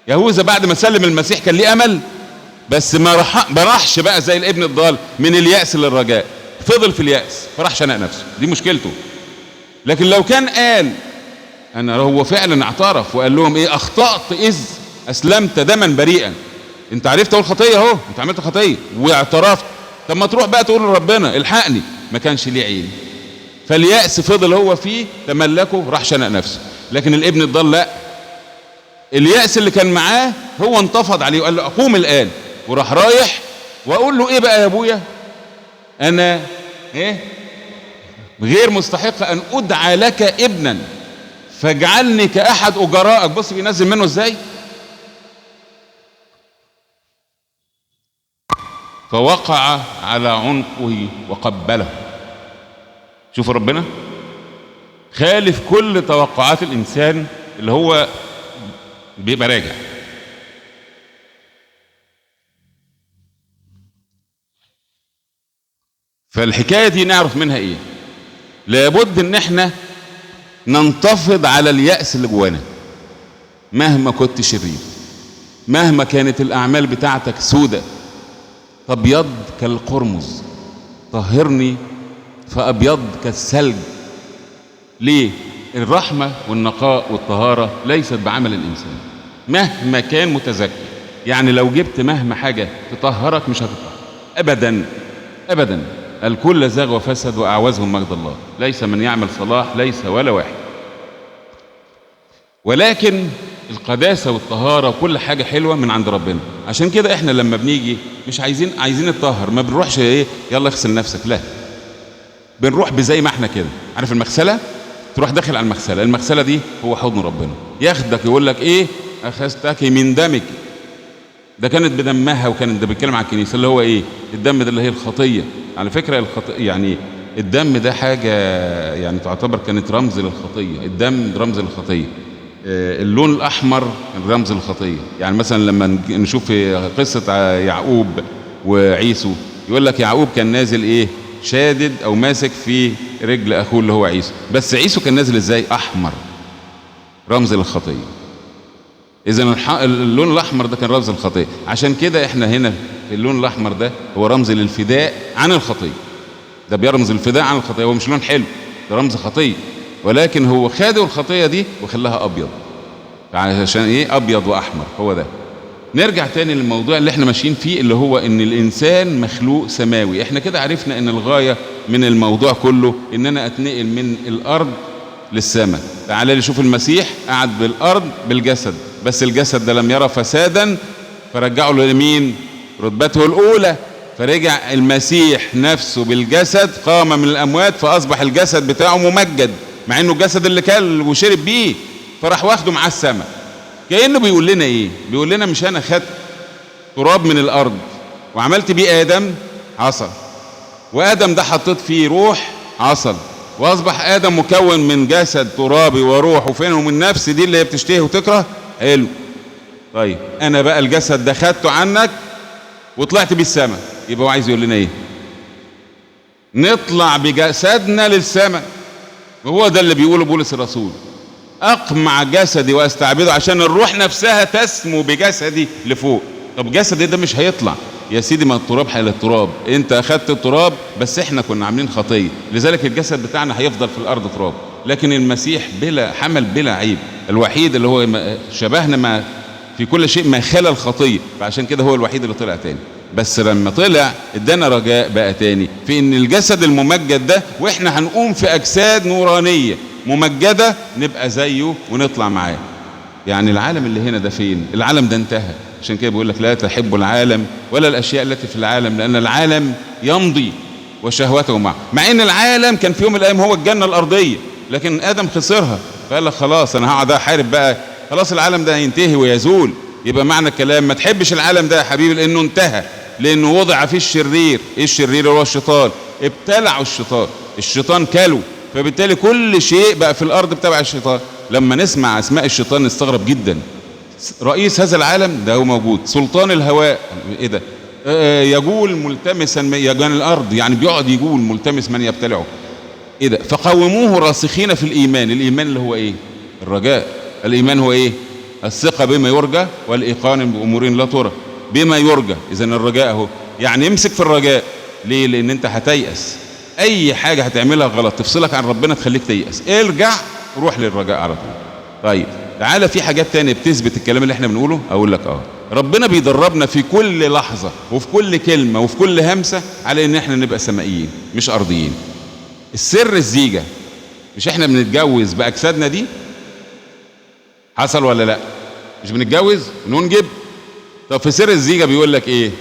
يهوذا بعد ما سلم المسيح كان ليه امل، بس ما راحش بقى زي الابن الضال من اليأس للرجاء، فضل في اليأس، فراح شنق نفسه. دي مشكلته. لكن لو كان قال انا، هو فعلا اعترف وقال لهم ايه؟ اخطأت اذ اسلمت دما بريئا. انت عرفت اول خطيه اهو، انت عملت خطيه واعترفت، طب ما تروح بقى تقول لربنا الحقني. ما كانش ليه عين، فاليأس فضل هو فيه، تملكه، راح شنق نفسه. لكن الابن الضال لا، اليأس اللي كان معاه هو انتفض عليه وقال له اقوم الان، وراح رايح. واقول له ايه بقى يا ابويا؟ انا ايه؟ غير مستحق ان ادعى لك ابنا، فاجعلني كاحد اجرائك. بص بينزل منه ازاي. فوقع على عنقه وقبله. شوفوا ربنا خالف كل توقعات الانسان اللي هو بيبقى راجع. فالحكاية دي نعرف منها ايه؟ لابد ان احنا ننتفض على اليأس اللي جوانا. مهما كنت شرير، مهما كانت الاعمال بتاعتك سودة، تبيض كالقرمز، طهرني فابيض كالثلج. ليه؟ الرحمة والنقاء والطهارة ليست بعمل الانسان مهما كان متزكي. يعني لو جبت مهما حاجة تطهرك مش هتطهر ابدا ابدا. الكل زاغ وفسد واعوزهم مجد الله، ليس من يعمل صلاح، ليس ولا واحد. ولكن القداسة والطهارة وكل حاجة حلوة من عند ربنا. عشان كده احنا لما بنيجي مش عايزين نتطهر، ما بنروحش ايه يلا اغسل نفسك، لا، بنروح بزي ما احنا كده. عارف المغسلة؟ تروح داخل على المغسلة دي هو حضن ربنا، ياخدك يقول لك ايه؟ اخذتك من دمك. ده كانت بدمها، وكانت ده بيتكلم عن الكنيسة اللي هو ايه؟ الدم ده اللي هي الخطية. على فكرة يعني الدم ده حاجة يعني تعتبر كانت رمز للخطية. الدم رمز للخطية. اللون الأحمر رمز الخطية. يعني مثلا لما نشوف في قصة يعقوب وعيسو، يقول لك يعقوب كان نازل إيه؟ شادد أو ماسك في رجل أخوه اللي هو عيسو، بس عيسو كان نازل إزاي؟ أحمر، رمز للخطية. إذا اللون الأحمر ده كان رمز الخطية. عشان كده إحنا هنا في اللون الأحمر ده هو رمز للفداء عن الخطية. ده بيرمز الفداء عن الخطية. هو مش لون حلو، ده رمز خطية، ولكن هو خادوا الخطية دي وخلاها أبيض. عشان إيه؟ أبيض وأحمر. هو ده. نرجع تاني للموضوع اللي احنا ماشيين فيه، اللي هو إن الإنسان مخلوق سماوي. احنا كده عرفنا إن الغاية من الموضوع كله إن أنا أتنقل من الأرض للسماء. تعالى نشوف المسيح قعد بالأرض بالجسد، بس الجسد ده لم يرى فسادا فرجعه لمين؟ رتبته الأولى. فرجع المسيح نفسه بالجسد، قام من الأموات، فأصبح الجسد بتاعه ممجد، مع إنه الجسد اللي كل وشرب بيه، فراح واخده مع السماء. كأنه بيقول لنا إيه؟ بيقول لنا مش أنا خدت تراب من الأرض وعملت بيه آدم عصل، وآدم ده حطيت فيه روح عصل، وأصبح آدم مكون من جسد ترابي وروح وفين ومن نفس دي اللي هي بتشتهي وتكره. حلو. طيب أنا بقى الجسد ده خدته عنك وطلعت بيه السماء، يبقى هو عايز يقول لنا إيه؟ نطلع بجسدنا للسماء. وهو ده اللي بيقوله بولس الرسول: أقمع جسدي وأستعبده، عشان الروح نفسها تسمو بجسدي لفوق. طب جسدي ده مش هيطلع يا سيدي، ما التراب حيل التراب، انت اخدت التراب، بس احنا كنا عاملين خطيه، لذلك الجسد بتاعنا هيفضل في الارض تراب. لكن المسيح بلا حمل بلا عيب، الوحيد اللي هو شبهنا ما في كل شيء ما خلا الخطيه، فعشان كده هو الوحيد اللي طلع تاني. بس لما طلع ادانا رجاء بقى تاني في ان الجسد الممجد ده، واحنا هنقوم في اجساد نورانيه ممجده نبقى زيه ونطلع معاه. يعني العالم اللي هنا ده فين؟ العالم ده انتهى. عشان كده بيقول لك لا تحب العالم ولا الاشياء التي في العالم، لان العالم يمضي وشهوته معه. مع ان العالم كان في يوم من الايام هو الجنه الارضيه، لكن ادم خسرها، فقال لك خلاص انا هقعد احارب بقى، خلاص العالم ده هينتهي ويزول. يبقى معنى الكلام ما تحبش العالم ده يا حبيبي، لانه انتهى، لانه وضع فيه الشرير. ايه الشرير؟ هو الشيطان. ابتلعوا الشيطان كلوا، فبالتالي كل شيء بقى في الارض بتبع الشيطان. لما نسمع اسماء الشيطان نستغرب جدا. رئيس هذا العالم ده هو موجود، سلطان الهواء، ايه ده؟ يجول ملتمسا يجان الارض، يعني بيقعد يجول ملتمس من يبتلعه. ايه ده؟ فقوموه راسخين في الايمان. الايمان اللي هو ايه؟ الرجاء. الايمان هو ايه؟ الثقه بما يرجى والايقان بامور لا ترى. بما يرجى، اذا الرجاء اهو، يعني امسك في الرجاء. ليه؟ لان انت هتيأس، اي حاجه هتعملها غلط تفصلك عن ربنا تخليك تيأس، ارجع روح للرجاء على طول. طيب تعالى في حاجات تانية بتثبت الكلام اللي احنا بنقوله. اقول لك ربنا بيدربنا في كل لحظه وفي كل كلمه وفي كل همسه على ان احنا نبقى سمائيين مش ارضيين. السر الزيجه، مش احنا بنتجوز باجسادنا دي؟ حصل ولا لا؟ مش بنتجوز وننجب؟ طب في سر الزيجه بيقول لك ايه؟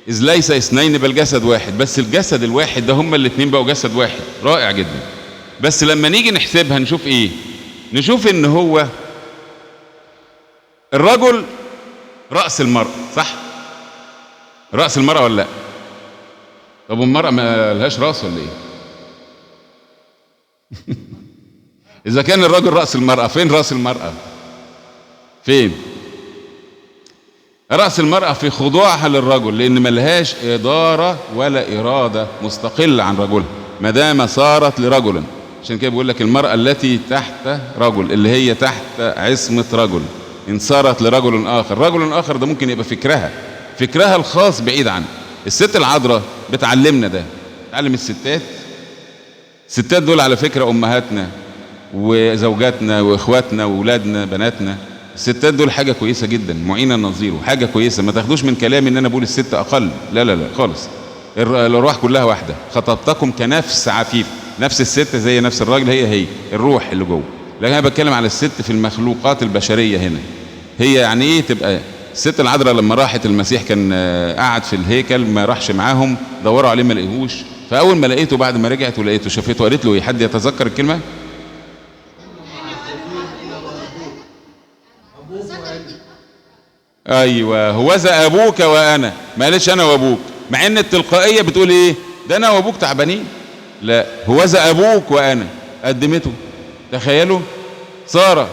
إذ ليس اثنين بل جسد واحد. بس الجسد الواحد ده هما الاثنين بقوا جسد واحد. رائع جدا. بس لما نيجي نحسبها نشوف ايه؟ نشوف ان هو الرجل رأس المرأة، صح؟ رأس المرأة ولا لا؟ طب المرأة ما لهاش رأس ولا ايه؟ إذا كان الرجل رأس المرأة، فين رأس المرأة؟ فين؟ رأس المرأة في خضوعها للرجل، لأن ملهاش إدارة ولا إرادة مستقلة عن رجلها ما دام صارت لرجل. عشان كده بيقول لك المرأة التي تحت رجل، اللي هي تحت عصمة رجل، إن صارت لرجل آخر. رجل آخر ده ممكن يبقى فكرها الخاص بعيد عنه. الست العذراء بتعلمنا ده، تعلم الستات دول على فكرة أمهاتنا وزوجاتنا وإخواتنا وأولادنا بناتنا. الستات دول حاجة كويسة جدا، معينة النظير وحاجة كويسة. ما تاخدوش من كلامي ان انا بقول الست اقل، لا لا لا خالص. الروح كلها واحدة. خطبتكم كنفس عفيف. نفس الست زي نفس الراجل، هي الروح اللي جوه. لكن انا بتكلم على الست في المخلوقات البشرية هنا. هي يعني ايه تبقى الست العذراء؟ لما راحت المسيح كان قاعد في الهيكل، ما راحش معاهم، دوروا عليه ما لقيهوش، فاول ما لقيته بعد ما رجعت ولقيته شافته قالت له ايه؟ حد يتذكر الكلمة؟ ايوه، هوذا ابوك وانا. ما قالتش انا وابوك، مع ان التلقائيه بتقول ايه؟ ده انا وابوك تعبانين. لا، هوذا ابوك وانا، قدمته. تخيلوا ساره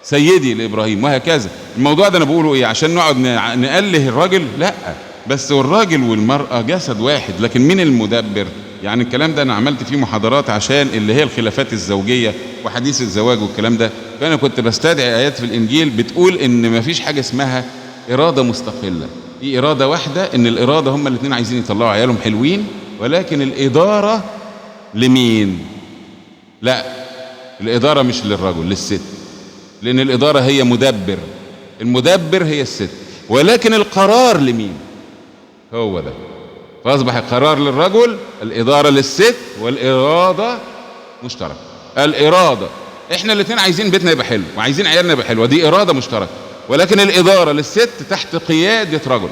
سيدي لابراهيم، وهكذا. الموضوع ده انا بقوله ايه؟ عشان نقعد نأله الراجل؟ لا، بس والراجل والمرأة جسد واحد، لكن مين المدبر؟ يعني الكلام ده انا عملت فيه محاضرات عشان اللي هي الخلافات الزوجية وحديث الزواج والكلام ده، فانا كنت بستدعي ايات في الانجيل بتقول ان مفيش حاجة اسمها إرادة مستقلة، في إرادة واحدة، ان الإرادة هما الاثنين عايزين يطلعوا عيالهم حلوين، ولكن الإدارة لمين؟ لا، الإدارة مش للرجل، للست، لأن الإدارة هي مدبر، المدبر هي الست، ولكن القرار لمين؟ هو ده. فأصبح القرار للرجل، الإدارة للست، والإرادة مشتركة. الإرادة إحنا الاثنين عايزين بيتنا يبقى حلو وعايزين عيالنا يبقى حلوة، دي إرادة مشتركة، ولكن الإدارة للست تحت قيادة رجل.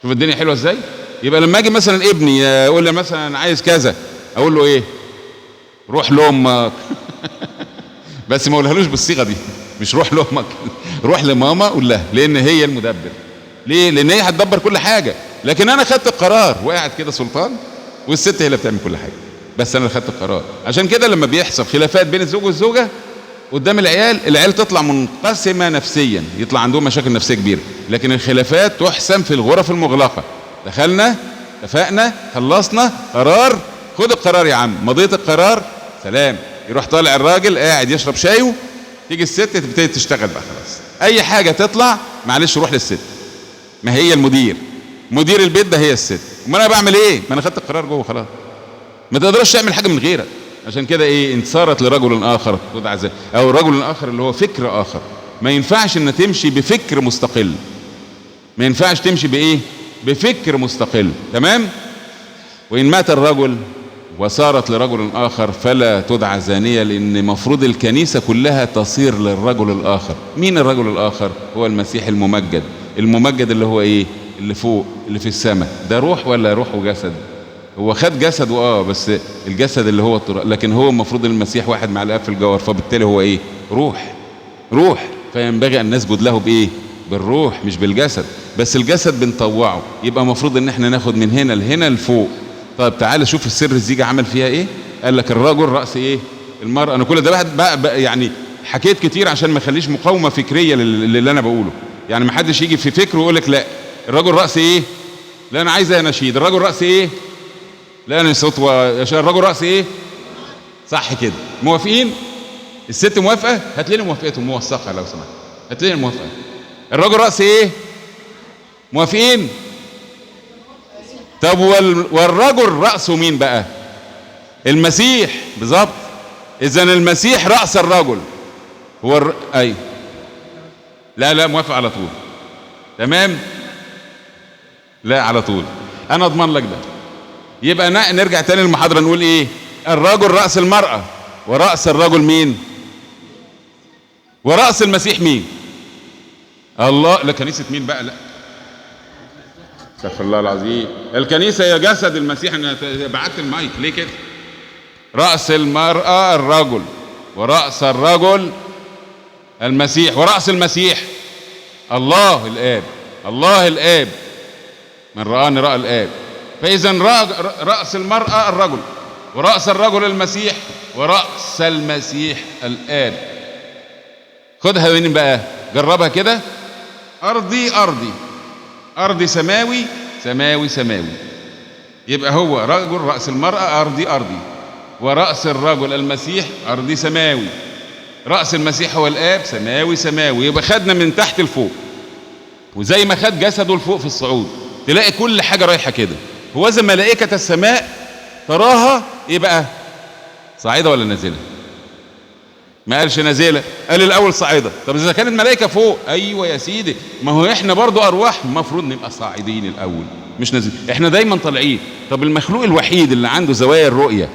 شوف الدنيا حلوة إزاي؟ يبقى لما أجي مثلا ابني يقول لي مثلا عايز كذا، أقول له إيه؟ روح لأمك. بس ما اقولهالوش بالصيغة دي، مش روح لأمك، روح لماما قول لها، لأن هي المدبر. ليه؟ لأن هي هتدبر كل حاجة، لكن أنا خدت القرار وقاعد كده سلطان، والست هي اللي بتعمل كل حاجة، بس أنا اللي خدت القرار. عشان كده لما بيحصل خلافات بين الزوج والزوجة قدام العيال تطلع منقسمة نفسيا، يطلع عندهم مشاكل نفسية كبيرة، لكن الخلافات تحسم في الغرف المغلقة. دخلنا، اتفقنا، خلصنا، قرار، خد القرار يا عم، مضيت القرار، سلام. يروح طالع الراجل قاعد يشرب شايه، تيجي الست تبتدي تشتغل بقى خلاص. اي حاجة تطلع معلش روح للست، ما هي المدير، مدير البيت ده هي الست. وما انا بعمل ايه؟ ما انا خدت القرار جوه خلاص، ما تقدرش تعمل حاجة من غيرك. عشان كده ايه؟ ان صارت لرجل اخر تدعى زي، او رجل اخر اللي هو فكر اخر. ما ينفعش ان تمشي بفكر مستقل، ما ينفعش تمشي بايه؟ بفكر مستقل، تمام؟ وان مات الرجل وصارت لرجل آخر فلا تدعى زانية، لأن مفروض الكنيسة كلها تصير للرجل الآخر. مين الرجل الآخر؟ هو المسيح الممجد. الممجد اللي هو إيه؟ اللي فوق، اللي في السماء. ده روح ولا روح وجسد؟ هو خد جسد بس الجسد اللي هو التراب، لكن هو المفروض المسيح واحد مع الآب في الجوهر، فبالتالي هو إيه؟ روح. فينبغي أن نسجد له بإيه؟ بالروح مش بالجسد. بس الجسد بنطوعه، يبقى مفروض ان احنا ناخد من هنا لهنا لفوق. طيب تعالى شوف السر الزيجة عمل فيها ايه. قال لك الرجل رأس ايه؟ المرأة. انا كل ده بقى يعني حكيت كتير عشان ما اخليش مقاومة فكرية اللي انا بقوله. يعني ما حدش يجي في فكره ويقول لك لا الرجل رأس ايه؟ لا انا عايز اناشيد. الرجل رأس ايه؟ لا انا صوت الرجل رأس ايه؟ صح كده. موافقين؟ الست موافقة؟ هات لنا موافقتهم موثقة لو سمحت. هات لنا الموافقة. الرجل رأس ايه؟ موافقين؟ طب والرجل رأسه مين بقى؟ المسيح. بالظبط. اذا المسيح رأس الرجل هو اي لا موافق على طول. تمام. لا على طول انا اضمن لك ده. يبقى نرجع تاني للمحاضرة نقول ايه؟ الرجل رأس المرأة، ورأس الرجل مين؟ ورأس المسيح مين؟ الله. لا كنيسة مين بقى؟ لا استغفر الله العظيم. الكنيسة هي جسد المسيح. انا بعت المايك ليه كده؟ رأس المرأة الرجل، ورأس الرجل المسيح، ورأس المسيح الله الآب. الله الآب. من رآني رأى الآب. فإذا رأس المرأة الرجل، ورأس الرجل المسيح، ورأس المسيح الآب. خدها منين بقى؟ جربها كده. أرضي أرضي، أرضي سماوي، سماوي سماوي. يبقى هو رجل رأس المرأة أرضي أرضي، ورأس الرجل المسيح أرضي سماوي. رأس المسيح هو الآب سماوي سماوي. يبقى خدنا من تحت لفوق، وزي ما خد جسده لفوق في الصعود تلاقي كل حاجة رايحة كده. هو إذا ملائكة السماء تراها إيه بقى؟ صاعدة ولا نازلة؟ ما قالش نازلة، قال الأول صاعدة. طب إذا كانت ملائكة فوق، أيوة يا سيدي، ما هو إحنا برضو أرواح المفروض نبقى صاعدين الأول مش نازلين. إحنا دايما طالعين. طب المخلوق الوحيد اللي عنده زوايا الرؤية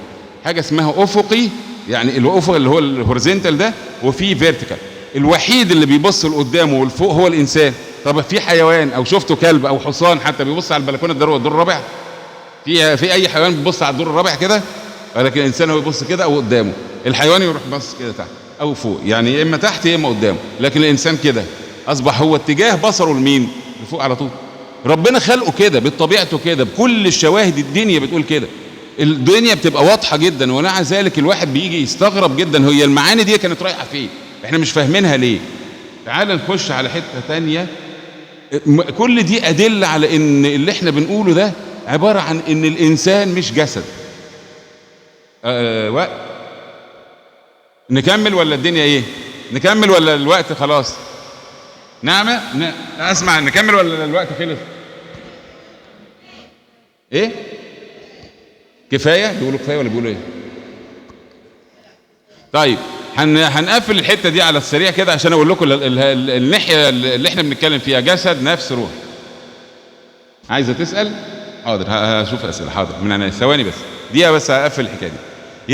حاجة اسمها أفقي، يعني الأفق اللي هو الهوريزونتال ده، وفي فيرتيكال. الوحيد اللي بيبص لقدامه والفوق هو الإنسان. طب في حيوان أو شفته كلب أو حصان حتى بيبص على البلكونة الدور الرابع؟ في أي حيوان بيبص على الدور الرابع كده؟ ولكن الإنسان هو يبص كده أو قدامه. الحيوان يروح بص كده تحت أو فوق، يعني يا إما تحت يا إما قدامه. لكن الإنسان كده أصبح هو اتجاه بصره لمين؟ لفوق على طول. ربنا خلقه كده بطبيعته كده، بكل الشواهد الدنيا بتقول كده. الدنيا بتبقى واضحة جدا، ومع ذلك الواحد بيجي يستغرب جدا هي المعاني دي كانت رايحة فين. احنا مش فاهمينها ليه. تعال نخش على حتة تانية. كل دي أدلة على إن اللي احنا بنقوله ده عبارة عن إن الإنسان مش جسد. وقت نكمل ولا الدنيا إيه؟ نكمل ولا الوقت خلاص؟ نعم أسمع، نكمل ولا الوقت خلص؟ إيه؟ كفاية؟ بيقولوا كفاية ولا بيقولوا إيه؟ طيب هنقفل الحتة دي على السريع كده عشان أقول لكم الناحية اللي احنا بنتكلم فيها جسد نفس روح. عايزة تسأل؟ حاضر، هشوف أسئلة. حاضر، من عينيا، ثواني بس دقيقة بس هقفل الحكاية دي.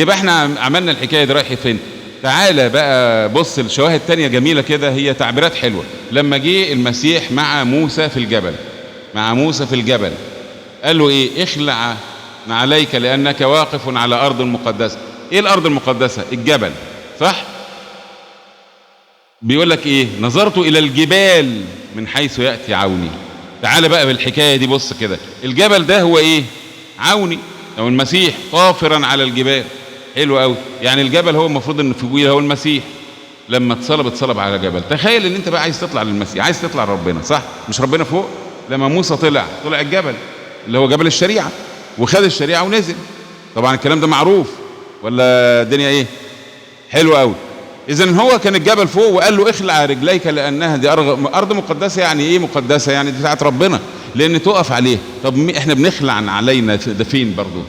يبقى احنا عملنا الحكاية دي رايحة فين؟ تعالى بقى بص الشواهد تانية جميلة كده، هي تعبيرات حلوة. لما جه المسيح مع موسى في الجبل، قال له ايه؟ اخلع عليك لأنك واقف على أرض مقدسة. ايه الأرض المقدسة؟ الجبل، صح؟ بيقول لك ايه؟ نظرت إلى الجبال من حيث يأتي عوني. تعالى بقى بالحكاية دي، بص كده، الجبل ده هو ايه؟ عوني، أو المسيح طافرا على الجبال. حلو قوي، يعني الجبل هو المفروض ان في هو المسيح. لما اتصلب على جبل. تخيل ان انت بقى عايز تطلع للمسيح، عايز تطلع لربنا، صح؟ مش ربنا فوق؟ لما موسى طلع الجبل اللي هو جبل الشريعة، وخد الشريعة ونزل. طبعا الكلام ده معروف ولا الدنيا ايه؟ حلو قوي. اذا هو كان الجبل فوق وقال له اخلع رجليك لانها دي ارض مقدسة. يعني ايه مقدسة؟ يعني دي بتاعت ربنا، لان تقف عليه. طب احنا بنخلع علينا ده فين؟ برضو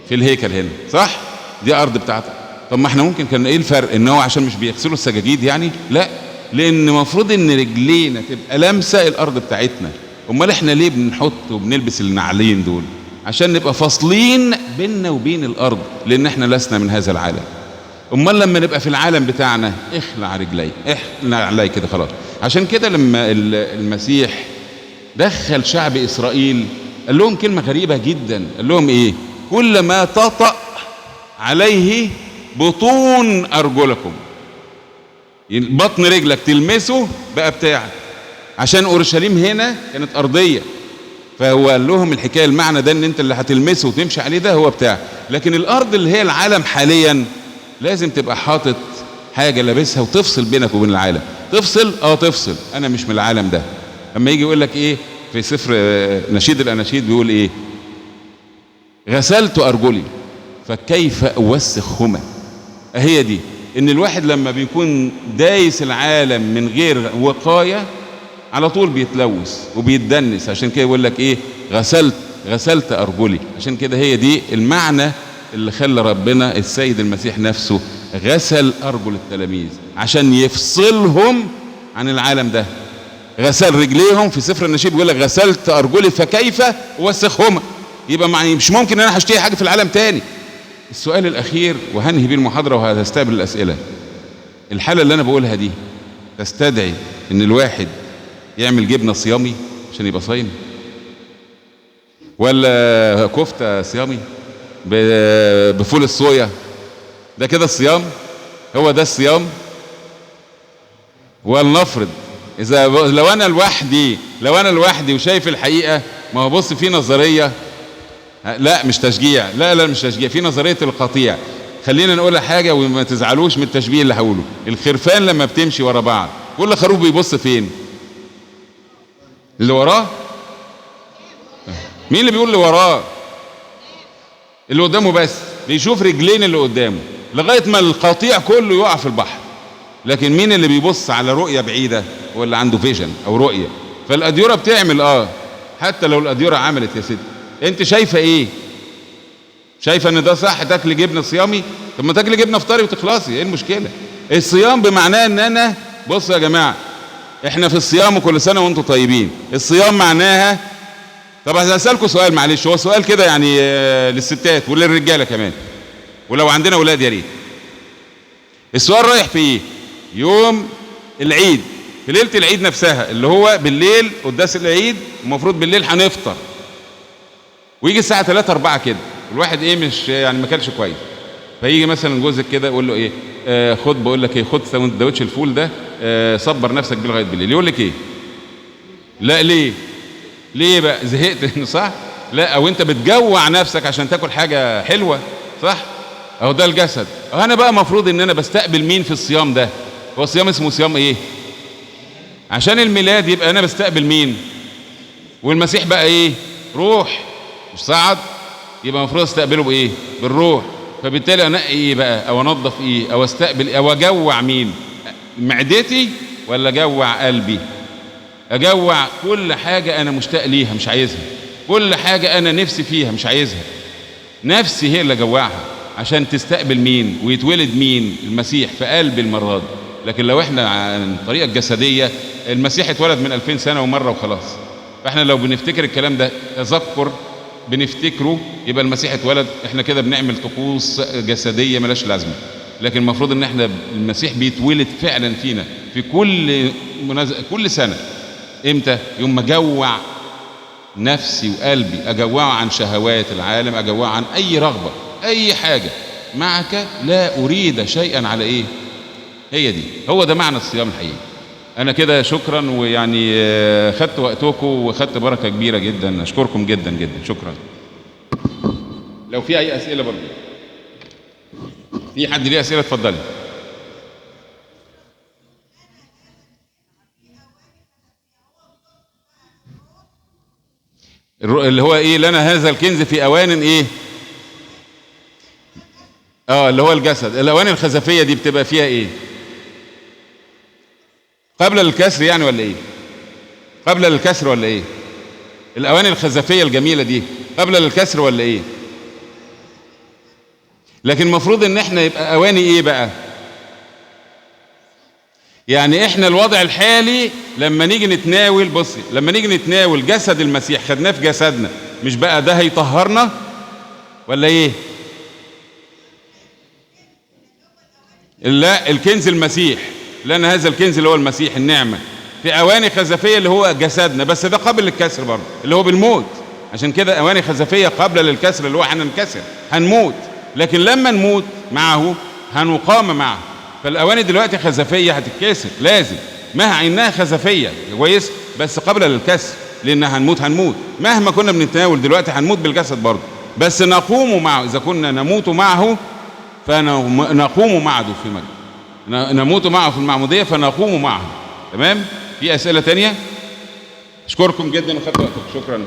في الهيكل هنا، صح؟ دي ارض بتاعتك. طب ما احنا ممكن كان ايه الفرق؟ ان هو عشان مش بيغسلوا السجاجيد يعني؟ لا، لان المفروض ان رجلينا تبقى لامسه الارض بتاعتنا. امال احنا ليه بنحط وبنلبس النعلين دول؟ عشان نبقى فاصلين بيننا وبين الارض، لان احنا لسنا من هذا العالم. امال لما نبقى في العالم بتاعنا اخلع رجلي، اخلع علي كده خلاص. عشان كده لما المسيح دخل شعب اسرائيل قال لهم كلمه غريبه جدا. قال لهم ايه؟ كل ما تطأ عليه بطون ارجلكم، بطن رجلك تلمسه بقى بتاعك. عشان اورشليم هنا كانت ارضيه، فهو قال لهم الحكايه، المعنى ده ان انت اللي هتلمسه وتمشي عليه ده هو بتاعك. لكن الارض اللي هي العالم حاليا لازم تبقى حاطط حاجه لابسها وتفصل بينك وبين العالم. تفصل انا مش من العالم ده. اما يجي يقول لك ايه في سفر نشيد الاناشيد، بيقول ايه؟ غسلت ارجلي فكيف اوسخهما. هي دي ان الواحد لما بيكون دايس العالم من غير وقايه على طول بيتلوث وبيتدنس. عشان كده يقول لك ايه؟ غسلت ارجلي. عشان كده هي دي المعنى اللي خلى ربنا السيد المسيح نفسه غسل ارجل التلاميذ عشان يفصلهم عن العالم ده. غسل رجليهم في سفر النشيد بيقول لك غسلت ارجلي فكيف اوسخهما. يبقى معني مش ممكن انا هشتري حاجه في العالم تاني. السؤال الاخير وهنهي بيه المحاضره وهستقبل الاسئله. الحاله اللي انا بقولها دي تستدعي ان الواحد يعمل جبنه صيامي عشان يبقى صايم؟ ولا كفته صيامي بفول الصويا؟ ده كده الصيام؟ هو ده الصيام؟ ولنفرض اذا لو انا لوحدي وشايف الحقيقه. ما هو بص، في نظريه، لا مش تشجيع، لا مش تشجيع، في نظريه القطيع. خلينا نقول حاجه وما تزعلوش من التشبيه اللي هقوله. الخرفان لما بتمشي ورا بعض كل خروف بيبص فين؟ اللي وراه. مين اللي بيقول اللي وراه؟ اللي قدامه بس بيشوف رجلين اللي قدامه لغايه ما القطيع كله يقع في البحر. لكن مين اللي بيبص على رؤيه بعيده؟ هو اللي عنده فيجن او رؤيه. فالاديره بتعمل حتى لو الاديره عملت يا ستي، انت شايفه ايه؟ شايفه ان ده صح تاكل جبنه صيامي؟ طب ما تاكل جبنه فطاري وتخلصي، ايه المشكله؟ الصيام بمعناه ان انا، بصوا يا جماعه، احنا في الصيام وكل سنه وانتم طيبين. الصيام معناها، طب هسألكم سؤال، معلش هو سؤال كده يعني للستات وللرجاله كمان، ولو عندنا اولاد يا ريت. السؤال رايح في ايه؟ يوم العيد، في ليله العيد نفسها اللي هو بالليل قداس العيد، المفروض بالليل هنفطر، ويجي الساعه 3 4 كده الواحد ايه مش يعني ما كانش كويس، فيجي مثلا جوزك كده يقول له ايه خد، بقول لك ايه، خد سندوتش الفول ده صبر نفسك بيه لغايه بالليل. يقول لك ايه؟ لا ليه بقى؟ زهقت صح؟ لا، او انت بتجوع نفسك عشان تاكل حاجه حلوه، صح؟ اهو ده الجسد. انا بقى مفروض ان انا بستقبل مين في الصيام ده؟ هو الصيام اسمه صيام ايه؟ عشان الميلاد، يبقى انا بستقبل مين؟ والمسيح بقى ايه؟ روح، مش صعد، يبقى المفروض استقبله بايه؟ بالروح. فبالتالي انقي ايه بقى، او انظف ايه، او استقبل، او اجوع مين؟ معدتي ولا اجوع قلبي؟ اجوع كل حاجه انا مشتاق ليها مش عايزها، كل حاجه انا نفسي فيها مش عايزها، نفسي هي اللي اجوعها عشان تستقبل مين ويتولد مين؟ المسيح في قلب المرة دي. لكن لو احنا عن الطريقه الجسديه، المسيح اتولد من 2000 سنه ومره وخلاص. فاحنا لو بنفتكر الكلام ده تذكر بنفتكره، يبقى المسيح اتولد، احنا كده بنعمل طقوس جسديه ملاش لازمه. لكن المفروض ان احنا المسيح بيتولد فعلا فينا في كل سنه. امتى؟ يوم ما اجوع نفسي وقلبي، اجوعه عن شهوات العالم، اجوعه عن اي رغبه، اي حاجه. معك لا اريد شيئا على ايه؟ هي دي، هو ده معنى الصيام الحقيقي. انا كده شكرا، ويعني خدت وقتكم وخدت بركه كبيره جدا، اشكركم جدا جدا، شكرا. لو في اي اسئله برضه، في حد ليه اسئله اتفضلي. اللي هو ايه؟ لنا هذا الكنز في اوان ايه؟ اللي هو الجسد. الاواني الخزفيه دي بتبقى فيها ايه؟ قبل الكسر يعني ولا ايه؟ قبل الكسر ولا ايه؟ الاواني الخزفيه الجميله دي قبل الكسر ولا ايه؟ لكن المفروض ان احنا يبقى اواني ايه بقى؟ يعني احنا الوضع الحالي لما نيجي نتناول، بصي، لما نيجي نتناول جسد المسيح خدناه في جسدنا، مش بقى ده هيطهرنا ولا ايه؟ لا، الكنز المسيح، لان هذا الكنز اللي هو المسيح النعمه في اواني خزفيه اللي هو جسدنا، بس ده قبل الكسر برضه اللي هو بالموت. عشان كده اواني خزفيه قبل للكسر اللي هو هننكسر هنموت، لكن لما نموت معه هنقام معه. فالاواني دلوقتي خزفيه هتتكسر لازم، مع انها خزفيه كويس، بس قبل للكسر، لان هنموت مهما كنا بنتناول دلوقتي هنموت بالجسد برضه، بس نقوم معه. اذا كنا نموت معه فنقوم معه في مجد، نموت معه في المعموديه فنقوم معه. تمام؟ في اسئله تانية؟ اشكركم جدا وخدت وقتكم، شكرا.